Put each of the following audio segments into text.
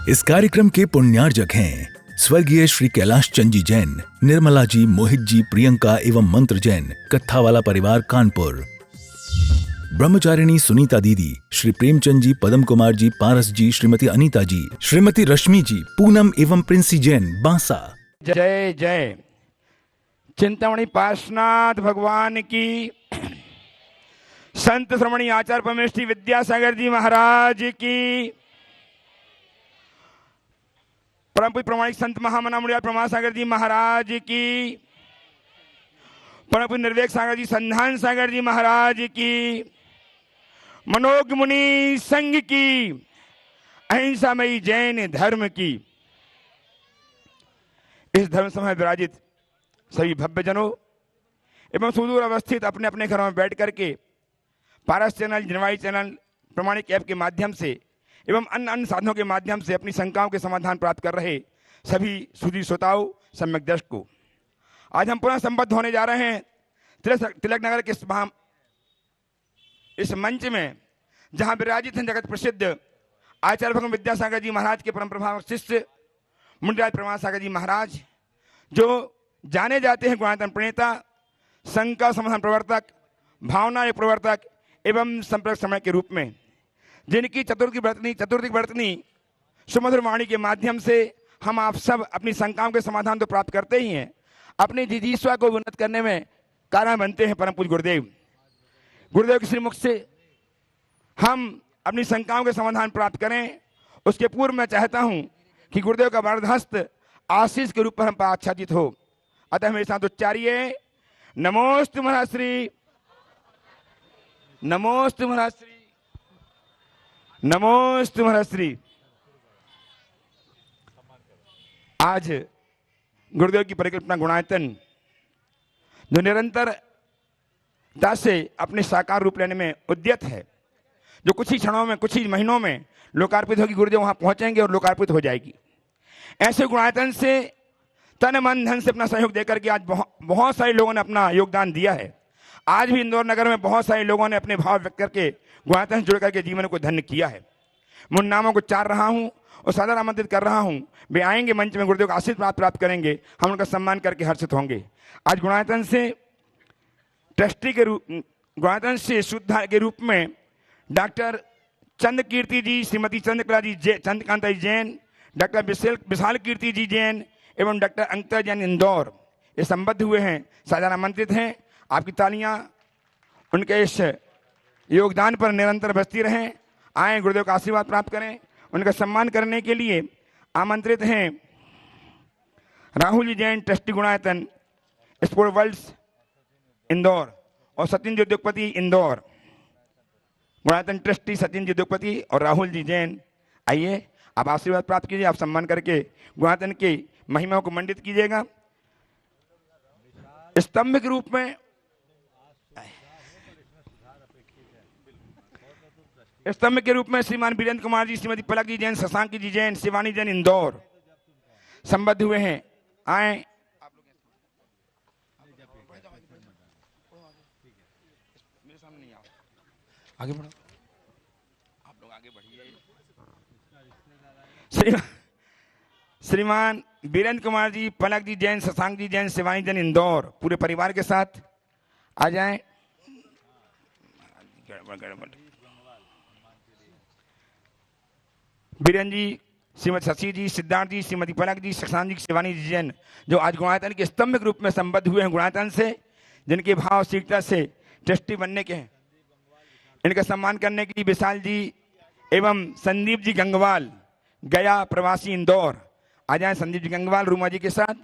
इस कार्यक्रम के पुण्यार्जक हैं स्वर्गीय श्री कैलाश चंद जी जैन, निर्मला जी, मोहित जी, प्रियंका एवं मंत्र जैन, कत्थावाला परिवार कानपुर। ब्रह्मचारिणी सुनीता दीदी, श्री प्रेमचंद जी, पदम कुमार जी, पारस जी, श्रीमती अनीता जी, श्रीमती रश्मि जी, पूनम एवं प्रिंसी जैन, बांसा। जय जय चिंतामणि पार्श्वनाथ भगवान की, संत श्रमणी आचार्य परमेश्वरी विद्यासागर जी महाराज की, परम पूज्य प्रमाणिक संत महामना मुनियार प्रमाण सागर जी महाराज की, परम पूज्य निर्वेक सागर जी, संधान सागर जी महाराज की, मनोज्ञ मुनि संघ की, अहिंसामयी जैन धर्म की। इस धर्म समय विराजित सभी भव्य जनों एवं सुदूर अवस्थित अपने अपने घरों में बैठ करके पारस चैनल, जनवाई चैनल, प्रमाणिक ऐप के माध्यम से एवं अन्य साधनों के माध्यम से अपनी शंकाओं के समाधान प्राप्त कर रहे सभी सुधी श्रोताओं, सम्यक दर्शकों, आज हम पुनः संबद्ध होने जा रहे हैं तिलक नगर के इस मंच में, जहां विराजित हैं जगत प्रसिद्ध आचार्य भगवान विद्यासागर जी महाराज के परम प्रभाव शिष्य मुंडराज प्रमाण सागर जी महाराज, जो जाने जाते हैं गुणायतन प्रणेता, शंका समाधान प्रवर्तक, भावना प्रवर्तक एवं संपर्क समय के रूप में, जिनकी चतुर्थी वर्तनी सुमधुर वाणी के माध्यम से हम आप सब अपनी शंकाओं के समाधान तो प्राप्त करते ही हैं, अपनी जिजीस्वा को उन्नत करने में कारण बनते हैं परम पूज्य गुरुदेव। गुरुदेव के श्रीमुख से हम अपनी शंकाओं के समाधान प्राप्त करें, उसके पूर्व मैं चाहता हूं कि गुरुदेव का वरदहस्त आशीष के रूप में हम पर आच्छादित हो। अतः मेरे साथ उच्चारिए, नमोस्तु महाश्री, नमोस्तु महाश्री, नमोस्तु महाश्री। आज गुरुदेव की परिकल्पना गुणायतन, जो निरंतरता से अपने साकार रूप लेने में उद्यत है, जो कुछ ही क्षणों में, कुछ ही महीनों में लोकार्पित होगी, गुरुदेव वहां पहुंचेंगे और लोकार्पित हो जाएगी। ऐसे गुणायतन से तन मन धन से अपना सहयोग देकर के आज बहुत सारे लोगों ने अपना योगदान दिया है। आज भी इंदौर नगर में बहुत सारे लोगों ने अपने भाव व्यक्त करके गुणायतन से जुड़ करके जीवन को धन्य किया है। मैं उन नामों को चार रहा हूं और सादर आमंत्रित कर रहा हूं, वे आएंगे मंच में, गुरुदेव का आशीष प्राप्त करेंगे, हम उनका सम्मान करके हर्षित होंगे। आज गुणायतन से ट्रस्टी के रूप, गुणायतन से शुद्ध के रूप में डॉक्टर चंद कीर्ति जी, श्रीमती चंद्रकला जी, चंद्रकांता जी जैन, डॉक्टर विशाल कीर्ति जी जैन एवं डॉक्टर अंकिता जैन इंदौर, ये संबद्ध हुए हैं, साधारण आमंत्रित हैं। आपकी तालियां उनके इस योगदान पर निरंतर बजती रहें। आए गुरुदेव का आशीर्वाद प्राप्त करें। उनका सम्मान करने के लिए आमंत्रित हैं Rahul ji Jain, trustee Gunayatan sport worlds Indore, और सचिन जी उद्योगपति इंदौर। गुणायतन ट्रस्टी सचिन जी उद्योगपति और राहुल जी जैन, आइए आप आशीर्वाद प्राप्त कीजिए, आप सम्मान करके गुणायतन की महिमा को मंडित कीजिएगा। स्तंभ के रूप में श्रीमान वीरेंद्र कुमार जी, श्रीमती पलक जी जैन, शशांक जी जैन, शिवानी जैन इंदौर संबद्ध हुए हैं। आए मेरे सामने नहीं आओ, आगे बढ़ो, आप लोग आगे बढ़िए। श्रीमान वीरेंद्र कुमार जी, पलक जी जैन, शशांक जी जैन, शिवानी जैन इंदौर, पूरे परिवार के साथ आ जाएं। वीरेंद्र जी, श्रीमती शशि जी, सिद्धार्थ जी, श्रीमती पलक जी, शशांक जी, शिवानी जी जैन, जो आज गुणायतन के स्तंभ के रूप में संबद्ध हुए हैं गुणायतन से, जिनके भाव शीघ्रता से ट्रस्टी बनने के हैं। इनका सम्मान करने के लिए विशाल जी एवं संदीप जी गंगवाल, गया प्रवासी इंदौर, आ जाए। संदीप जी गंगवाल रूमा जी के साथ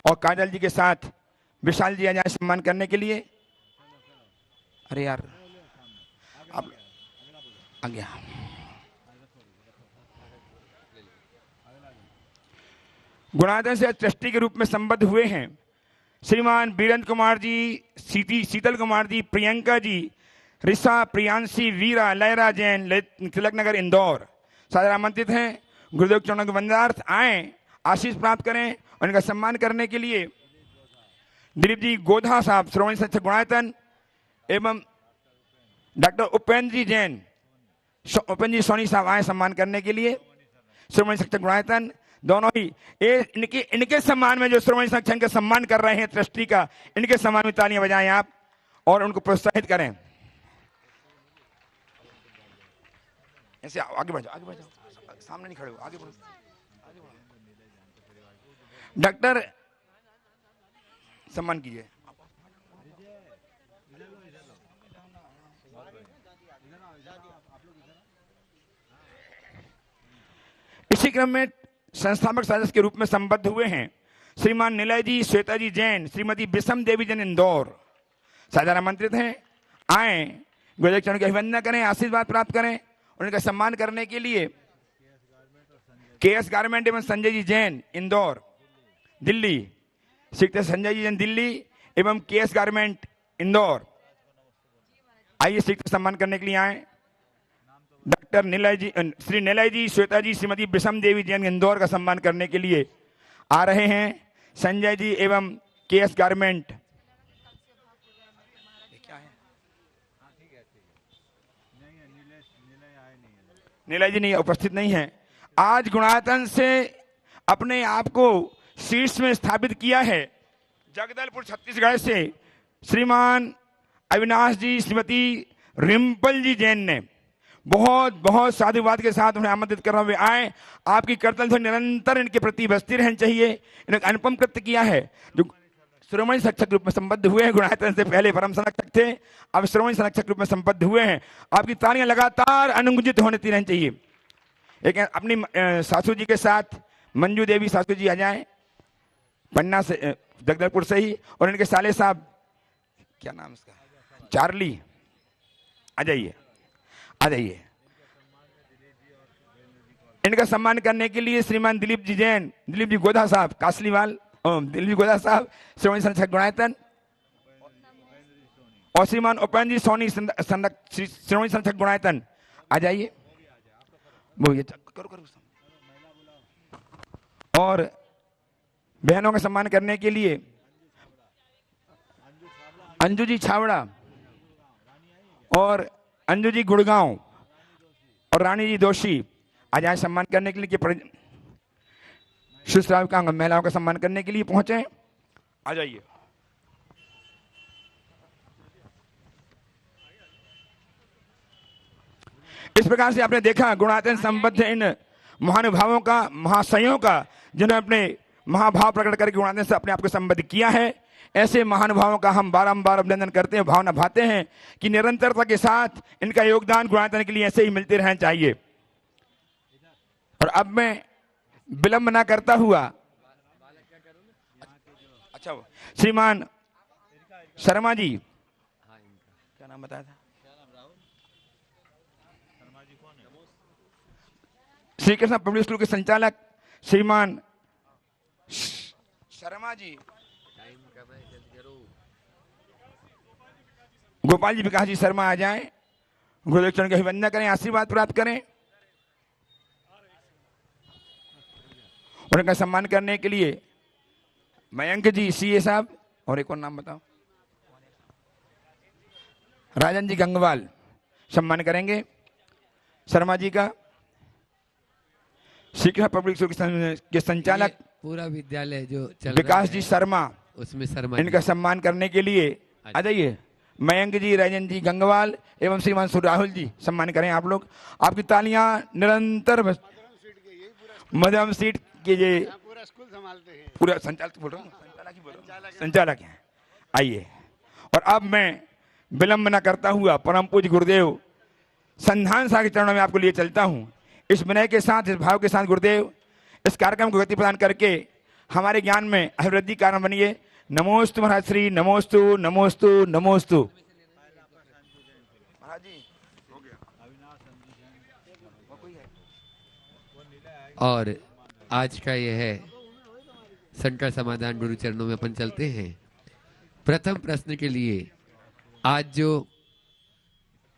और काजल जी के साथ विशाल जी आ जाए सम्मान करने के लिए। अरे यार आप आ गया। गुणायतन से ट्रस्टी के रूप में संबद्ध हुए हैं श्रीमान वीरेंद्र कुमार जी, शीतल कुमार जी, प्रियंका जी, ऋषा, प्रियांशी, वीरा, लयरा जैन, तिलक नगर इंदौर, सादर आमंत्रित हैं। गुरुदेव के चरणों के वंदनार्थ आए, आशीष प्राप्त करें। उनका सम्मान करने के लिए दिलीप जी गोधा साहब, श्रोमणी संस्थान गुणायतन एवं डॉक्टर उपेंद्र जी जैन, उपेंद्र जी सोनी साहब आए सम्मान करने के लिए। श्रोमणी शिक्षक गुणायतन दोनों ही इनके सम्मान में जो श्रोमणी शिक्षक का सम्मान कर रहे हैं ट्रस्टी का, इनके सम्मान में तालियां बजाएं आप और उनको प्रोत्साहित करें। ऐसे आगे बढ़ जाओ, सामने नहीं खड़े हो, आगे बढ़ो। डॉक्टर सम्मान कीजिए। इसी क्रम में संस्थापक सदस्य के रूप में संबद्ध हुए हैं श्रीमान निलय जी, श्वेता जी जैन, श्रीमती विषम देवी जैन इंदौर, साधारण आमंत्रित हैं। आए गुरुदेव चरण की अभिवंदना करें, आशीर्वाद प्राप्त करें। उनका सम्मान करने के लिए केएस गारमेंट एवं संजय जी जैन इंदौर दिल्ली, शिक्षक संजय जी जैन दिल्ली एवं केएस गारमेंट इंदौर, आइए शिक्षक सम्मान करने के लिए आए। डॉक्टर निलय जी, श्री निलय जी, श्वेता जी, श्रीमती विषम देवी जैन इंदौर का सम्मान करने के लिए आ रहे हैं संजय जी एवं केएस गारमेंट। निलय जी नहीं उपस्थित नहीं है। आज गुणायतन से अपने आप को शीर्ष में स्थापित किया है जगदलपुर छत्तीसगढ़ से श्रीमान अविनाश जी, श्रीमती रिम्पल जी जैन ने बहुत बहुत साधुवाद के साथ उन्हें आमंत्रित कर रहे हुए आए। आपकी कर्तव्य निरंतर इनके प्रति बस्ती रहनी चाहिए। इन्होंने अनुपम कृत्य किया है जो श्रोमणी संरक्षक रूप में संबद्ध हुए हैं। गुणायतन से पहले परम संरक्षक थे, अब श्रोमणी संरक्षक रूप में संबद्ध हुए हैं। आपकी तालियां लगातार अनुगुंजित होती रहनी चाहिए। एक अपनी सासू जी के साथ मंजू देवी सासू जी आ जाए पन्ना से, जगदलपुर से ही, और इनके साले साहब क्या नाम इसका, चार्ली, आ जाइए आ जाइए। इनका सम्मान करने के लिए श्रीमान दिलीप जी जैन, दिलीप जी गोधा साहब कासलीवाल, दिलीप जी गोधा साहब श्रोमणी संरक्षक गुणायतन, और श्रीमान उपेंद्र जी सोनी श्रोमणी संरक्षक गुणायतन, आ जाइए। वो ये करो। और बहनों का सम्मान करने के लिए अंजू जी छावड़ा और अंजू जी गुड़गांव और रानी जी दोषी आ जाए सम्मान करने के लिए। सुश्राविका महिलाओं का सम्मान करने के लिए पहुंचे, आ जाइए। इस प्रकार से आपने देखा गुणायतन संबद्ध इन महानुभावों का, महाशयों का, जिन्होंने अपने महाभाव प्रकट करके गुणायतन से अपने आप को संबद्ध किया है। ऐसे महानुभावों का हम बारंबार अभिनंदन करते हैं, भावना भाते हैं कि निरंतरता के साथ इनका योगदान गुणायतन के लिए ऐसे ही मिलते रहना चाहिए। और अब मैं विलंब ना करता हुआ, अच्छा श्रीमान शर्मा जी, क्या नाम बताया था, श्री कृष्ण पब्लिक स्कूल के संचालक श्रीमान शर्मा जी, गोपाल जी विकास जी शर्मा आ जाएं, गुरुदेव चरण की अभिवंदना करें, आशीर्वाद प्राप्त करें। उनका सम्मान करने के लिए मयंक जी सीए साहब, और एक और नाम बताओ, राजन जी गंगवाल सम्मान करेंगे शर्मा जी का। शिक्षा पब्लिक स्कूल के संचालक पूरा विद्यालय जो चल विकास जी शर्मा, उसमें शर्मा इनका सम्मान करने के लिए आ जाइए। मयंक जी, राजन जी गंगवाल एवं श्रीमान राहुल जी सम्मान करें आप लोग। आपकी तालियां निरंतर मध्यम सीट के ये पूरा स्कूल संभालते हैं, पूरा संचालक बोल रहा हूँ, संचालक हैं। आइए, और अब मैं विलंब न करता हुआ परम पूज्य गुरुदेव संधान सागर के चरणों में आपको लिए चलता हूँ। इस विनय के साथ, इस भाव के साथ गुरुदेव इस कार्यक्रम को गति प्रदान करके हमारे ज्ञान में अभिवृद्धि कारण बनिए। नमोस्तु महाराज श्री, नमोस्तु नमोस्तु नमोस्तु। महाराज जी हो गया। और आज का यह है संकट समाधान गुरु चरणों में अपन चलते हैं। प्रथम प्रश्न के लिए आज जो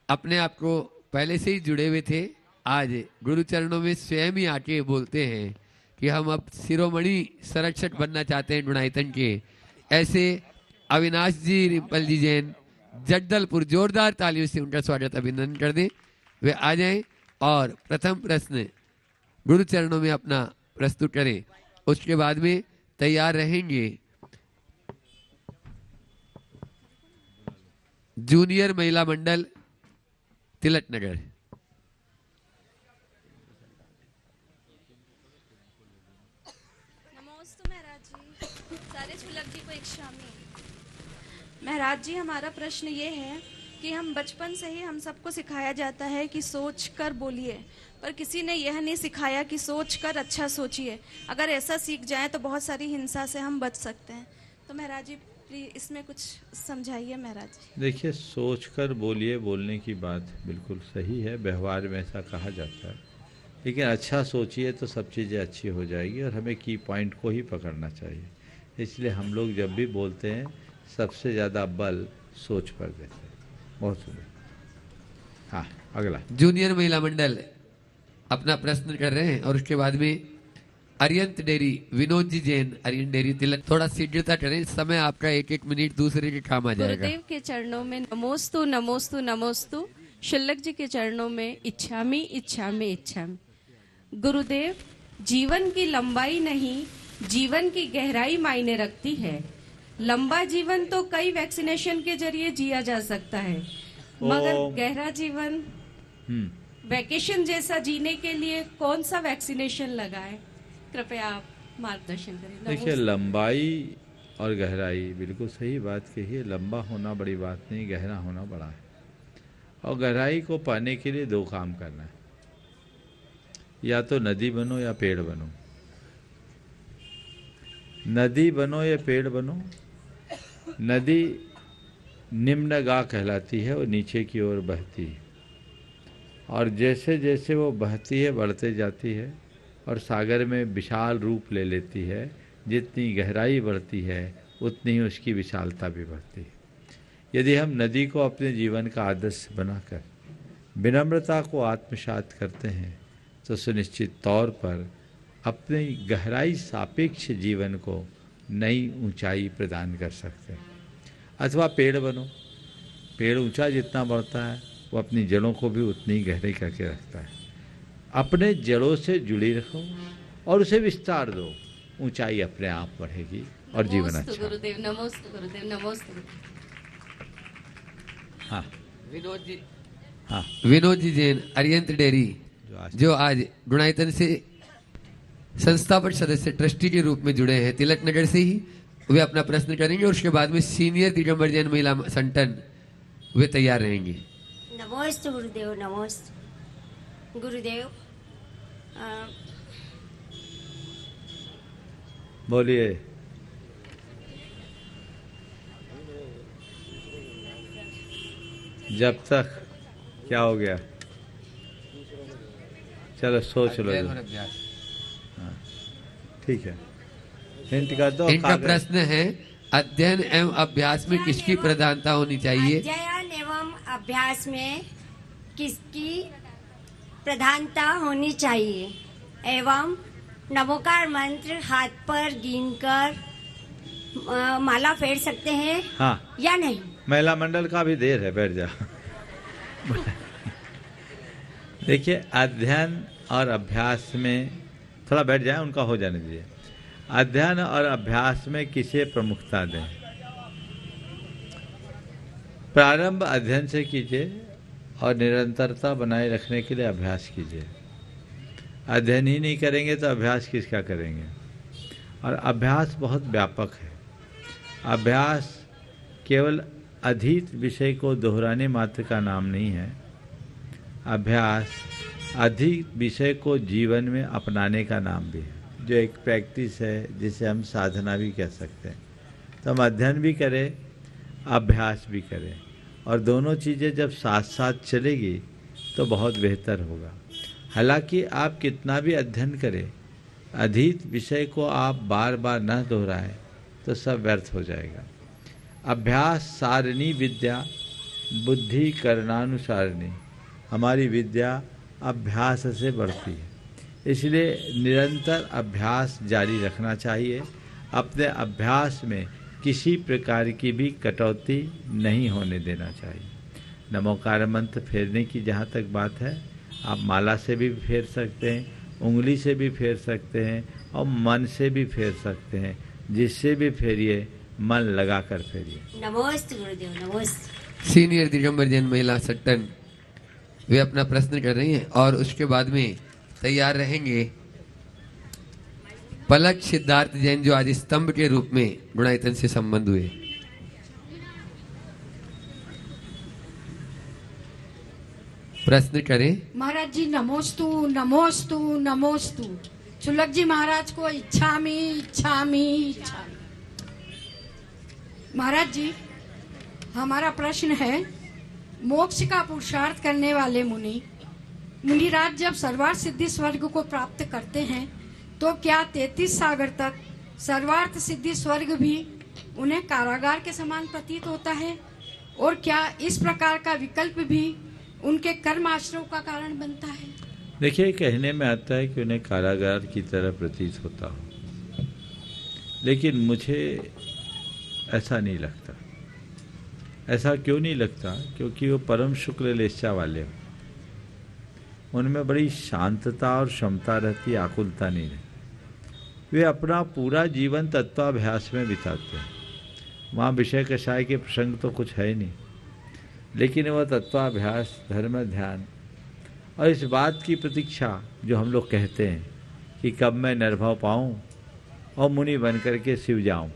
अपने आप को पहले से ही जुड़े हुए थे, आज गुरु चरणों में स्वयं ही आके बोलते हैं कि हम अब शिरोमणि संरक्षक बनना चाहते हैं गुणायतन के, ऐसे अविनाश जी रिम्पल जी जैन जगदलपुर, जोरदार तालियों से उनका स्वागत अभिनंदन कर दें। वे आ जाएं। और प्रथम प्रश्न गुरु चरणों में अपना प्रस्तुत करें। उसके बाद में तैयार रहेंगे जूनियर महिला मंडल तिलक नगर। नमोस्तु महाराज जी, सारे सुलभ जी को एक शामी। महाराज जी, हमारा प्रश्न ये है कि हम बचपन से ही हम सबको सिखाया जाता है कि सोच कर बोलिए, पर किसी ने यह नहीं सिखाया कि सोच कर अच्छा सोचिए। अगर ऐसा सीख जाए तो बहुत सारी हिंसा से हम बच सकते हैं। तो महाराज जी प्लीज इसमें कुछ समझाइए महाराज जी। देखिए, सोच कर बोलिए, बोलने की बात बिल्कुल सही है, व्यवहार में ऐसा कहा जाता है, लेकिन अच्छा सोचिए तो सब चीज़ें अच्छी हो जाएगी और हमें की पॉइंट को ही पकड़ना चाहिए। इसलिए हम लोग जब भी बोलते हैं सबसे ज़्यादा बल सोच पर देते हैं। बहुत सुंदर। हाँ, अगला जूनियर महिला मंडल अपना प्रश्न कर रहे हैं और उसके बाद में अरियंत डेयरी विनोद जी जैन, अरियंत डेयरी तिलक। थोड़ा शीघ्रता करें, इस समय आपका 1-1 मिनट दूसरे के काम आ जाएगा। गुरुदेव के चरणों में नमोस्तु नमोस्तु नमोस्तु। शिल्लक जी के चरणों में इच्छामी इच्छामी इच्छामी। गुरुदेव, जीवन की लंबाई नहीं, जीवन की गहराई मायने रखती है। लंबा जीवन तो कई वैक्सीनेशन के जरिए जिया जा सकता है, मगर गहरा जीवन वैकेशन जैसा जीने के लिए कौन सा वैक्सीनेशन लगाए? कृपया आप मार्गदर्शन करें। देखिए, लंबाई और गहराई, बिल्कुल सही बात कही है। लंबा होना बड़ी बात नहीं, गहरा होना बड़ा है। और गहराई को पाने के लिए 2 काम करना है, या तो नदी बनो या पेड़ बनो। नदी बनो या पेड़ बनो। नदी निम्नगाह कहलाती है, वो नीचे की ओर बहती है, और जैसे जैसे वो बहती है बढ़ते जाती है और सागर में विशाल रूप ले लेती है। जितनी गहराई बढ़ती है उतनी ही उसकी विशालता भी बढ़ती है। यदि हम नदी को अपने जीवन का आदर्श बनाकर विनम्रता को आत्मसात करते हैं तो सुनिश्चित तौर पर अपनी गहराई सापेक्ष जीवन को नई ऊंचाई प्रदान कर सकते हैं। अथवा पेड़ बनो। पेड़ ऊंचा जितना बढ़ता है वो अपनी जड़ों को भी उतनी गहरी करके रखता है। अपने जड़ों से जुड़ी रखो और उसे विस्तार दो, ऊंचाई अपने आप बढ़ेगी और जीवन अच्छा। गुरुदेव नमोस्तु गुरुदेव नमोस्तु। हाँ, विनोद जी। हाँ, विनोद जी जैन, अरियंत डेयरी, जो आज गुणायतन से संस्थापक सदस्य ट्रस्टी के रूप में जुड़े हैं तिलक नगर से ही, वे अपना प्रश्न करेंगे और उसके बाद में सीनियर दिगंबर जैन महिला संगठन वे तैयार रहेंगे। नमोस्तु गुरुदेव, नमोस्तु गुरुदेव। बोलिए। जब तक क्या हो गया? चलो सोच लो। हाँ, ठीक है, हिंट कर दो। इनका प्रश्न है, अध्ययन एवं अभ्यास में किसकी प्रधानता होनी चाहिए? अध्ययन एवं अभ्यास में किसकी प्रधानता होनी चाहिए एवं नमोकार मंत्र हाथ पर गिनकर माला फेर सकते हैं हाँ या नहीं? महिला मंडल का भी देर है, बैठ जा। देखिए, अध्ययन और अभ्यास में थोड़ा बैठ जाए, उनका हो जाने दीजिए। अध्ययन और अभ्यास में किसे प्रमुखता दें? प्रारंभ अध्ययन से कीजिए और निरंतरता बनाए रखने के लिए अभ्यास कीजिए। अध्ययन ही नहीं करेंगे तो अभ्यास किसका करेंगे? और अभ्यास बहुत व्यापक है। अभ्यास केवल अधीत विषय को दोहराने मात्र का नाम नहीं है। अभ्यास अधिक विषय को जीवन में अपनाने का नाम भी है, जो एक प्रैक्टिस है, जिसे हम साधना भी कह सकते हैं। तो हम अध्ययन भी करें, अभ्यास भी करें, और दोनों चीज़ें जब साथ साथ चलेगी तो बहुत बेहतर होगा। हालांकि आप कितना भी अध्ययन करें, अधीत विषय को आप बार बार न दोहराएं तो सब व्यर्थ हो जाएगा। अभ्यास सारिणी विद्या बुद्धि करणानुसारिणी। हमारी विद्या अभ्यास से बढ़ती है, इसलिए निरंतर अभ्यास जारी रखना चाहिए। अपने अभ्यास में किसी प्रकार की भी कटौती नहीं होने देना चाहिए। नमोकार मंत्र फेरने की जहाँ तक बात है, आप माला से भी फेर सकते हैं, उंगली से भी फेर सकते हैं और मन से भी फेर सकते हैं। जिससे भी फेरिए मन लगाकर फेरिए। नमोस्तु गुरुदेव, नमोस्तु। सीनियर दिगंबर जैन महिला सट्टन वे अपना प्रश्न कर रही हैं और उसके बाद में तैयार रहेंगे पलक सिद्धार्थ जैन, जो आज स्तंभ के रूप में गुणायतन से संबंध हुए। प्रश्न करें। महाराज जी नमोस्तु नमोस्तु नमोस्तु। शुल्लक जी महाराज को इच्छामि इच्छामि इच्छामि। महाराज जी हमारा प्रश्न है, मोक्ष का पुरुषार्थ करने वाले मुनिराज जब सर्वार्थ सिद्धि स्वर्ग को प्राप्त करते हैं तो क्या 33 सागर तक सर्वार्थ सिद्धि स्वर्ग भी उन्हें कारागार के समान प्रतीत होता है? और क्या इस प्रकार का विकल्प भी उनके कर्म आश्रव का कारण बनता है? देखिए, कहने में आता है कि उन्हें कारागार की तरह प्रतीत होता हो, लेकिन मुझे ऐसा नहीं लगता। ऐसा क्यों नहीं लगता? क्योंकि वो परम शुक्ल लेशा वाले हो, उनमें बड़ी शांतता और क्षमता रहती, आकुलता नहीं रहती। वे अपना पूरा जीवन तत्वाभ्यास में बिताते हैं। वहाँ विषय कषाय के प्रसंग तो कुछ है ही नहीं, लेकिन वह तत्वाभ्यास, धर्म, ध्यान और इस बात की प्रतीक्षा जो हम लोग कहते हैं कि कब मैं निर्भव पाऊँ और मुनि बन करके शिव जाऊँ,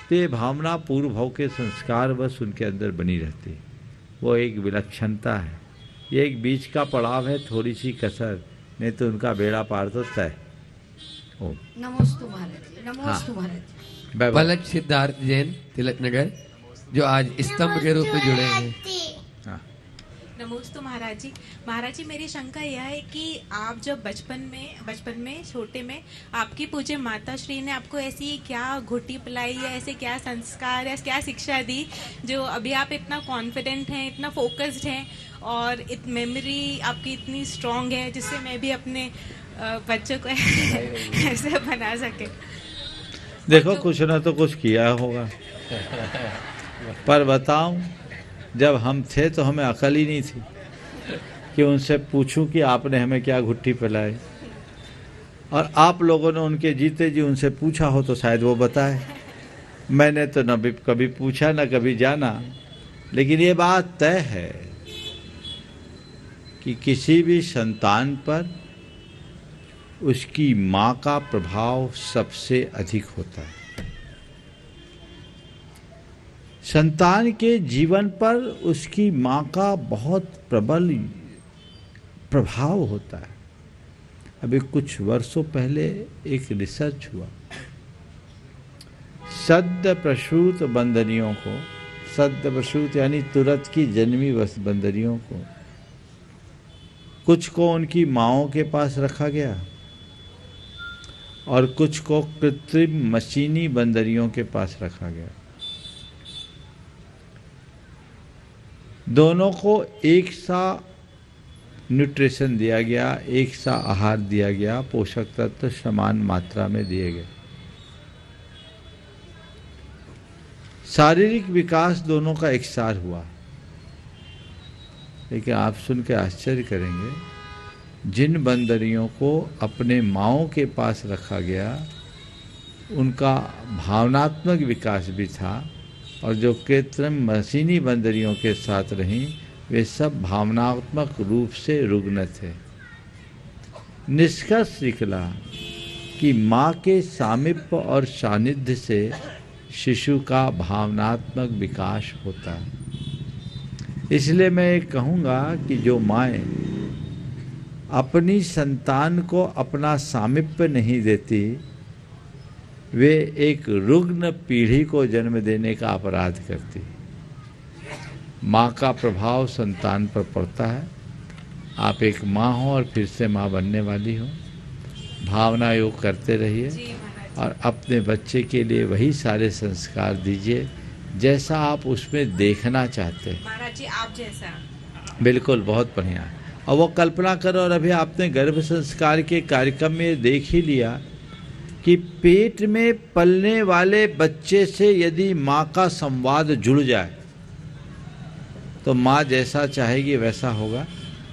तो ये भावना पूर्व भाव के संस्कार बस उनके अंदर बनी रहती है। वो एक विलक्षणता है, ये एक बीच का पड़ाव है, थोड़ी सी कसर, नहीं तो उनका बेड़ा पार तो तय। ओम नमोस्तु महाराज, नमोस्तु महाराज। पलक सिद्धार्थ जैन, तिलक नगर, जो आज स्तंभ के रूप में जुड़े हैं। नमोस्तु महाराज जी। महाराज जी, मेरी शंका यह है कि आप जब बचपन में छोटे में आपकी पूज्य माता श्री ने आपको ऐसी क्या घुट्टी पिलाई या ऐसे क्या संस्कार या क्या शिक्षा दी जो अभी आप इतना कॉन्फिडेंट हैं, इतना फोकस्ड हैं और मेमोरी आपकी इतनी स्ट्रांग है जिससे मैं भी अपने बच्चों को ऐसे बना सके? देखो, कुछ ना तो कुछ किया होगा, पर बताऊं, जब हम थे तो हमें अकल ही नहीं थी कि उनसे पूछूं कि आपने हमें क्या घुट्टी पिलाई। और आप लोगों ने उनके जीते जी उनसे पूछा हो तो शायद वो बताए। मैंने तो न भी कभी पूछा न कभी जाना, लेकिन ये बात तय है कि किसी भी संतान पर उसकी माँ का प्रभाव सबसे अधिक होता है। संतान के जीवन पर उसकी माँ का बहुत प्रबल प्रभाव होता है। अभी कुछ वर्षों पहले एक रिसर्च हुआ, सद्य प्रसूत बंदरियों को, सद्य प्रसूत यानी तुरंत की जन्मी बंदरियों को, कुछ को उनकी माँओं के पास रखा गया और कुछ को कृत्रिम मशीनी बंदरियों के पास रखा गया। दोनों को एक सा न्यूट्रिशन दिया गया, एक सा आहार दिया गया, पोषक तत्व समान मात्रा में दिए गए। शारीरिक विकास दोनों का एकसार हुआ, लेकिन आप सुन के आश्चर्य करेंगे, जिन बंदरियों को अपने माँओं के पास रखा गया उनका भावनात्मक विकास भी था, और जो कृत्रिम मशीनी बंदरियों के साथ रहीं वे सब भावनात्मक रूप से रुग्ण थे। निष्कर्ष निकला कि माँ के सामीप्य और सानिध्य से शिशु का भावनात्मक विकास होता है। इसलिए मैं ये कहूँगा कि जो माएँ अपनी संतान को अपना सामीप्य नहीं देती, वे एक रुग्ण पीढ़ी को जन्म देने का अपराध करती। माँ का प्रभाव संतान पर पड़ता है। आप एक माँ हो और फिर से माँ बनने वाली हो, भावना योग करते रहिए और अपने बच्चे के लिए वही सारे संस्कार दीजिए जैसा आप उसमें देखना चाहते हैं। महाराज जी, आप जैसा। बिल्कुल, बहुत बढ़िया। और वो कल्पना करो, और अभी आपने गर्भ संस्कार के कार्यक्रम में देख ही लिया कि पेट में पलने वाले बच्चे से यदि माँ का संवाद जुड़ जाए तो माँ जैसा चाहेगी वैसा होगा।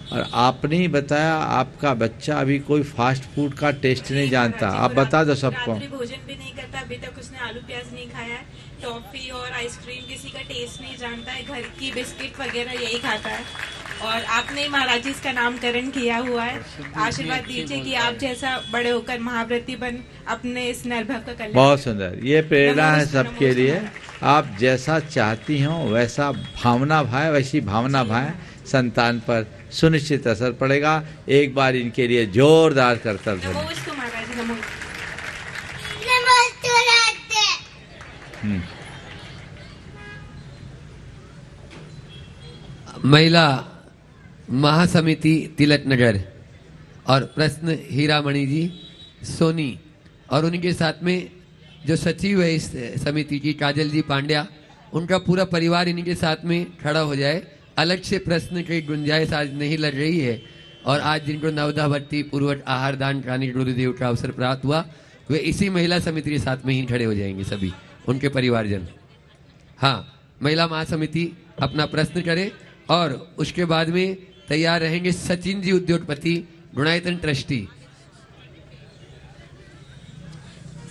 और आपने ही बताया आपका बच्चा अभी कोई फास्ट फूड का टेस्ट नहीं जानता, आप बता दो सबको। रात्रि भोजन भी नहीं करता, अभी तक उसने आलू प्याज नहीं खाया है, टॉफी और आइसक्रीम किसी का टेस्ट नहीं जानता है, घर की बिस्किट वगैरह यही खाता है। और आपने महाराज जी इसका नामकरण किया हुआ है, आशीर्वाद दीजिए कि आप जैसा बड़े होकर महाव्रती बन अपने इस निर्भव का कल्याण। बहुत सुंदर, ये प्रेरणा है सबके लिए। आप जैसा चाहती हो वैसा भावना भाव, वैसी भावना भाव संतान पर सुनिश्चित असर पड़ेगा। एक बार इनके लिए जोरदार करतल ध्वनि। नमोस्तु महाराज, नमो। महिला महासमिति तिलक नगर और प्रश्न हीरामणि जी सोनी, और उनके साथ में जो सचिव है इस समिति की काजल जी पांड्या, उनका पूरा परिवार इनके साथ में खड़ा हो जाए। अलग से प्रश्न की गुंजाइश आज नहीं लग रही है। और आज जिनको नवदा भट्टी पूर्वट आहार दान कराने गुरुदेव का अवसर प्राप्त हुआ, वे इसी महिला समिति के साथ में ही खड़े हो जाएंगे सभी उनके परिवारजन। हाँ, महिला महासमिति अपना प्रश्न करे और उसके बाद में तैयार रहेंगे सचिन जी उद्योगपति गुणायतन ट्रस्टी।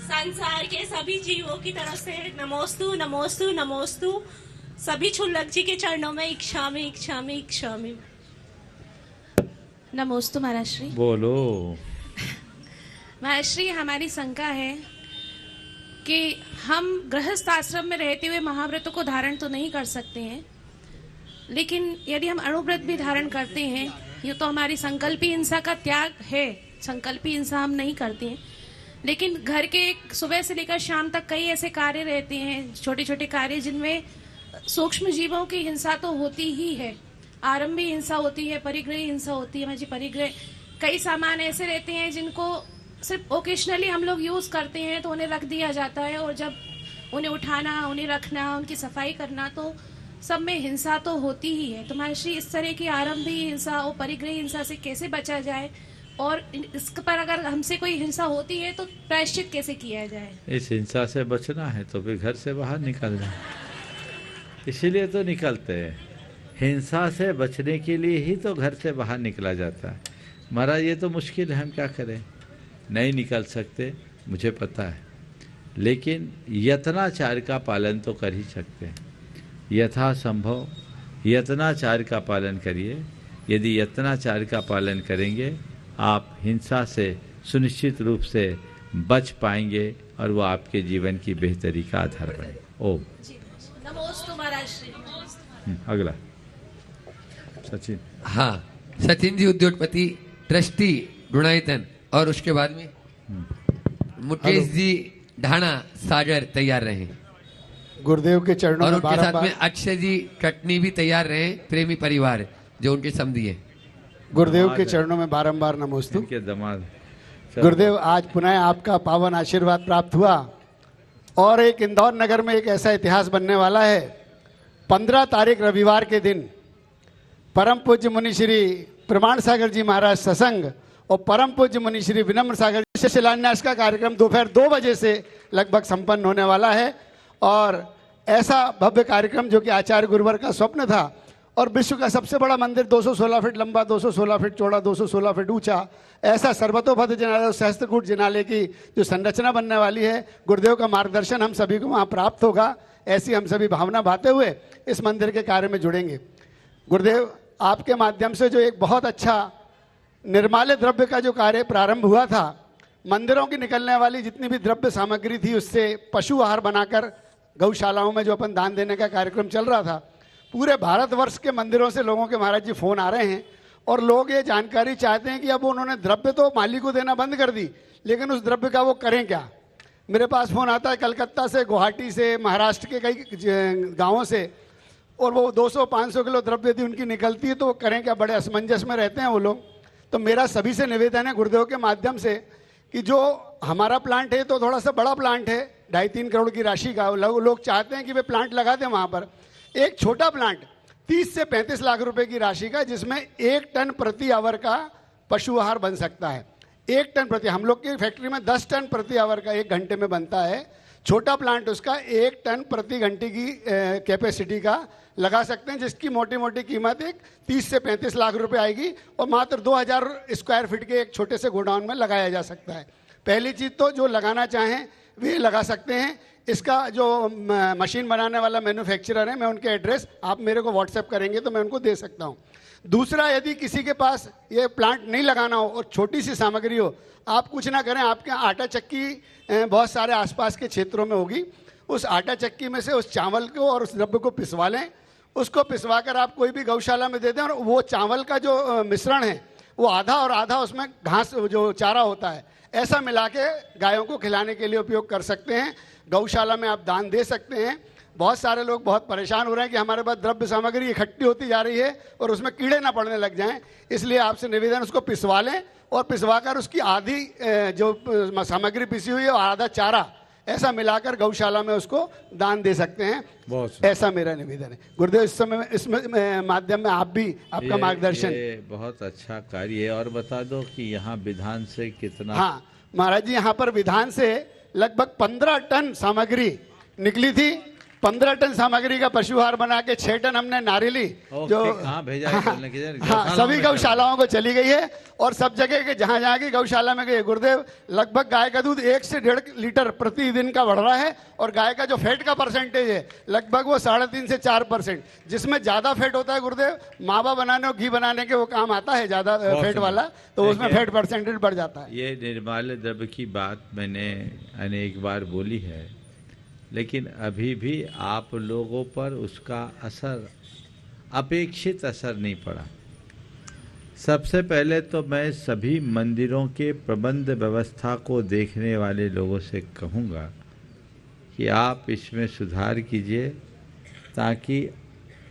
संसार के सभी जीवों की तरफ से नमोस्तु नमोस्तु नमोस्तु। सभी क्षुल्लक जी के चरणों में इच्छामि इच्छामि इच्छामि। नमोस्तु महाराज श्री। बोलो महाराज श्री, हमारी शंका है कि हम गृहस्थ आश्रम में रहते हुए महाव्रतों को धारण तो नहीं कर सकते हैं, लेकिन यदि हम अणुव्रत भी धारण करते हैं, ये तो हमारी संकल्पी हिंसा का त्याग है। संकल्पी हिंसा हम नहीं करते हैं, लेकिन घर के सुबह से लेकर शाम तक कई ऐसे कार्य रहते हैं, छोटे छोटे कार्य, जिनमें सूक्ष्म जीवों की हिंसा तो होती ही है। आरंभी हिंसा होती है, परिग्रही हिंसा होती है। जी, परिग्रह कई सामान ऐसे रहते हैं जिनको सिर्फ ओकेशनली हम लोग यूज करते हैं तो उन्हें रख दिया जाता है, और जब उन्हें उठाना, उन्हें रखना, उनकी सफाई करना, तो सब में हिंसा तो होती ही है। तो महर्षि, इस तरह की आरंभी हिंसा और परिग्रही हिंसा से कैसे बचा जाए, और इस पर अगर हमसे कोई हिंसा होती है तो प्रायश्चित कैसे किया जाए? इस हिंसा से बचना है तो फिर घर से बाहर निकल जाए, इसीलिए तो निकलते हैं। हिंसा से बचने के लिए ही तो घर से बाहर निकला जाता है। महाराज, ये तो मुश्किल है, हम क्या करें, नहीं निकल सकते, मुझे पता है, लेकिन यत्नाचार का पालन तो कर ही सकते हैं। यथासंभव यत्नाचार का पालन करिए। यदि यत्नाचार का पालन करेंगे, आप हिंसा से सुनिश्चित रूप से बच पाएंगे और वो आपके जीवन की बेहतरी का आधार बने। ओम नमोस्तु महाराज श्री। अगला सचिन। हाँ, सचिन जी उद्योगपति ट्रस्टी गुणायतन, और उसके बाद में मुकेश जी ढाणा सागर तैयार रहे। गुरुदेव के चरणों और में उनके साथ में अक्षय जी कटनी भी तैयार रहे, प्रेमी परिवार जो उनके समधी है। गुरुदेव के चरणों में बारंबार नमोस्तु। इनके दामाद। गुरुदेव, आज पुनः आपका पावन आशीर्वाद प्राप्त हुआ और एक इंदौर नगर में एक ऐसा इतिहास बनने वाला है। 15 तारीख रविवार के दिन परम पूज्य मुनि श्री प्रमाण सागर जी महाराज सत्संग और परम पूज्य मुनि श्री विनम्र सागर जी से शिलान्यास का कार्यक्रम दोपहर 2 बजे से लगभग संपन्न होने वाला है। और ऐसा भव्य कार्यक्रम जो कि आचार्य गुरुवर का स्वप्न था, और विश्व का सबसे बड़ा मंदिर 216 फीट लंबा, 216 फीट चौड़ा, 216 फीट ऊंचा, ऐसा सर्वतोभद्र जिनालय, सहस्त्रकूट जिनालय की जो संरचना बनने वाली है, गुरुदेव का मार्गदर्शन हम सभी को वहाँ प्राप्त होगा। ऐसी हम सभी भावना भाते हुए इस मंदिर के कार्य में जुड़ेंगे। गुरुदेव, आपके माध्यम से जो एक बहुत अच्छा निर्माल्य द्रव्य का जो कार्य प्रारंभ हुआ था, मंदिरों की निकलने वाली जितनी भी द्रव्य सामग्री थी उससे पशु आहार बनाकर गौशालाओं में जो अपन दान देने का कार्यक्रम चल रहा था, पूरे भारतवर्ष के मंदिरों से लोगों के महाराज जी फोन आ रहे हैं और लोग ये जानकारी चाहते हैं कि अब उन्होंने द्रव्य तो माली को देना बंद कर दी, लेकिन उस द्रव्य का वो करें क्या। मेरे पास फोन आता है कलकत्ता से, गुवाहाटी से, महाराष्ट्र के कई गाँवों से, और वो 200-500 किलो द्रव्य यदि उनकी निकलती है तो वो करें क्या, बड़े असमंजस में रहते हैं वो लोग। तो मेरा सभी से निवेदन है गुरुदेव के माध्यम से कि जो हमारा प्लांट है तो थोड़ा सा बड़ा प्लांट है, 2.5-3 करोड़ की राशि का, लोग चाहते हैं कि वे प्लांट लगा दें वहाँ पर। एक छोटा प्लांट 30 से 35 लाख रुपए की राशि का, जिसमें 1 टन प्रति आवर का पशु आहार बन सकता है। 1 टन प्रति, हम लोग की फैक्ट्री में 10 टन प्रति आवर का 1 घंटे में बनता है। छोटा प्लांट उसका 1 टन प्रति घंटे की कैपेसिटी का लगा सकते हैं, जिसकी मोटी मोटी कीमत एक 30 से 35 लाख रुपए आएगी और मात्र 2000 स्क्वायर फीट के एक छोटे से गोडाउन में लगाया जा सकता है। पहली चीज़ तो जो लगाना चाहें वे लगा सकते हैं। इसका जो मशीन बनाने वाला मैन्युफैक्चरर है, मैं उनके एड्रेस आप मेरे को व्हाट्सएप करेंगे तो मैं उनको दे सकता हूँ। दूसरा, यदि किसी के पास ये प्लांट नहीं लगाना हो और छोटी सी सामग्री हो, आप कुछ ना करें, आपके आटा चक्की बहुत सारे आसपास के क्षेत्रों में होगी, उस आटा चक्की में से उस चावल को और उस द्रव्य को पिसवा लें। उसको पिसवा कर आप कोई भी गौशाला में दे दें और वो चावल का जो मिश्रण है वो आधा और आधा उसमें घास जो चारा होता है ऐसा मिला के गायों को खिलाने के लिए उपयोग कर सकते हैं। गौशाला में आप दान दे सकते हैं। बहुत सारे लोग बहुत परेशान हो रहे हैं कि हमारे पास द्रव्य सामग्री इकट्ठी होती जा रही है और उसमें कीड़े ना पड़ने लग जाएं, इसलिए आपसे निवेदन, उसको पिसवा लें और पिसवा कर उसकी आधी जो सामग्री पिसी हुई है और आधा चारा ऐसा मिलाकर गौशाला में उसको दान दे सकते हैं। ऐसा मेरा निवेदन है गुरुदेव। इस समय इसमें माध्यम में आप भी आपका मार्गदर्शन। ये बहुत अच्छा कार्य है। और बता दो कि यहाँ विधान से कितना? हाँ महाराज जी, यहाँ पर विधान से लगभग 15 टन सामग्री निकली थी। 15 टन सामग्री का पशुहार बना के 6 टन हमने नारियली जो भेजा सभी गौशालाओं को चली गई है और सब जगह के जहाँ जहाँ की गौशाला में गई। गुरुदेव, लगभग गाय का दूध 1 से 1.5 लीटर प्रतिदिन का बढ़ रहा है और गाय का जो फैट का परसेंटेज है लगभग वो 3.5 से 4%। जिसमें ज्यादा फैट होता है गुरुदेव, मावा बनाने और घी बनाने के वो काम आता है ज्यादा फैट वाला, तो उसमें फैट परसेंटेज बढ़ जाता है। ये निर्माल्य द्रव्य की बात मैंने अनेक बार बोली है, लेकिन अभी भी आप लोगों पर उसका असर, अपेक्षित असर नहीं पड़ा। सबसे पहले तो मैं सभी मंदिरों के प्रबंध व्यवस्था को देखने वाले लोगों से कहूँगा कि आप इसमें सुधार कीजिए ताकि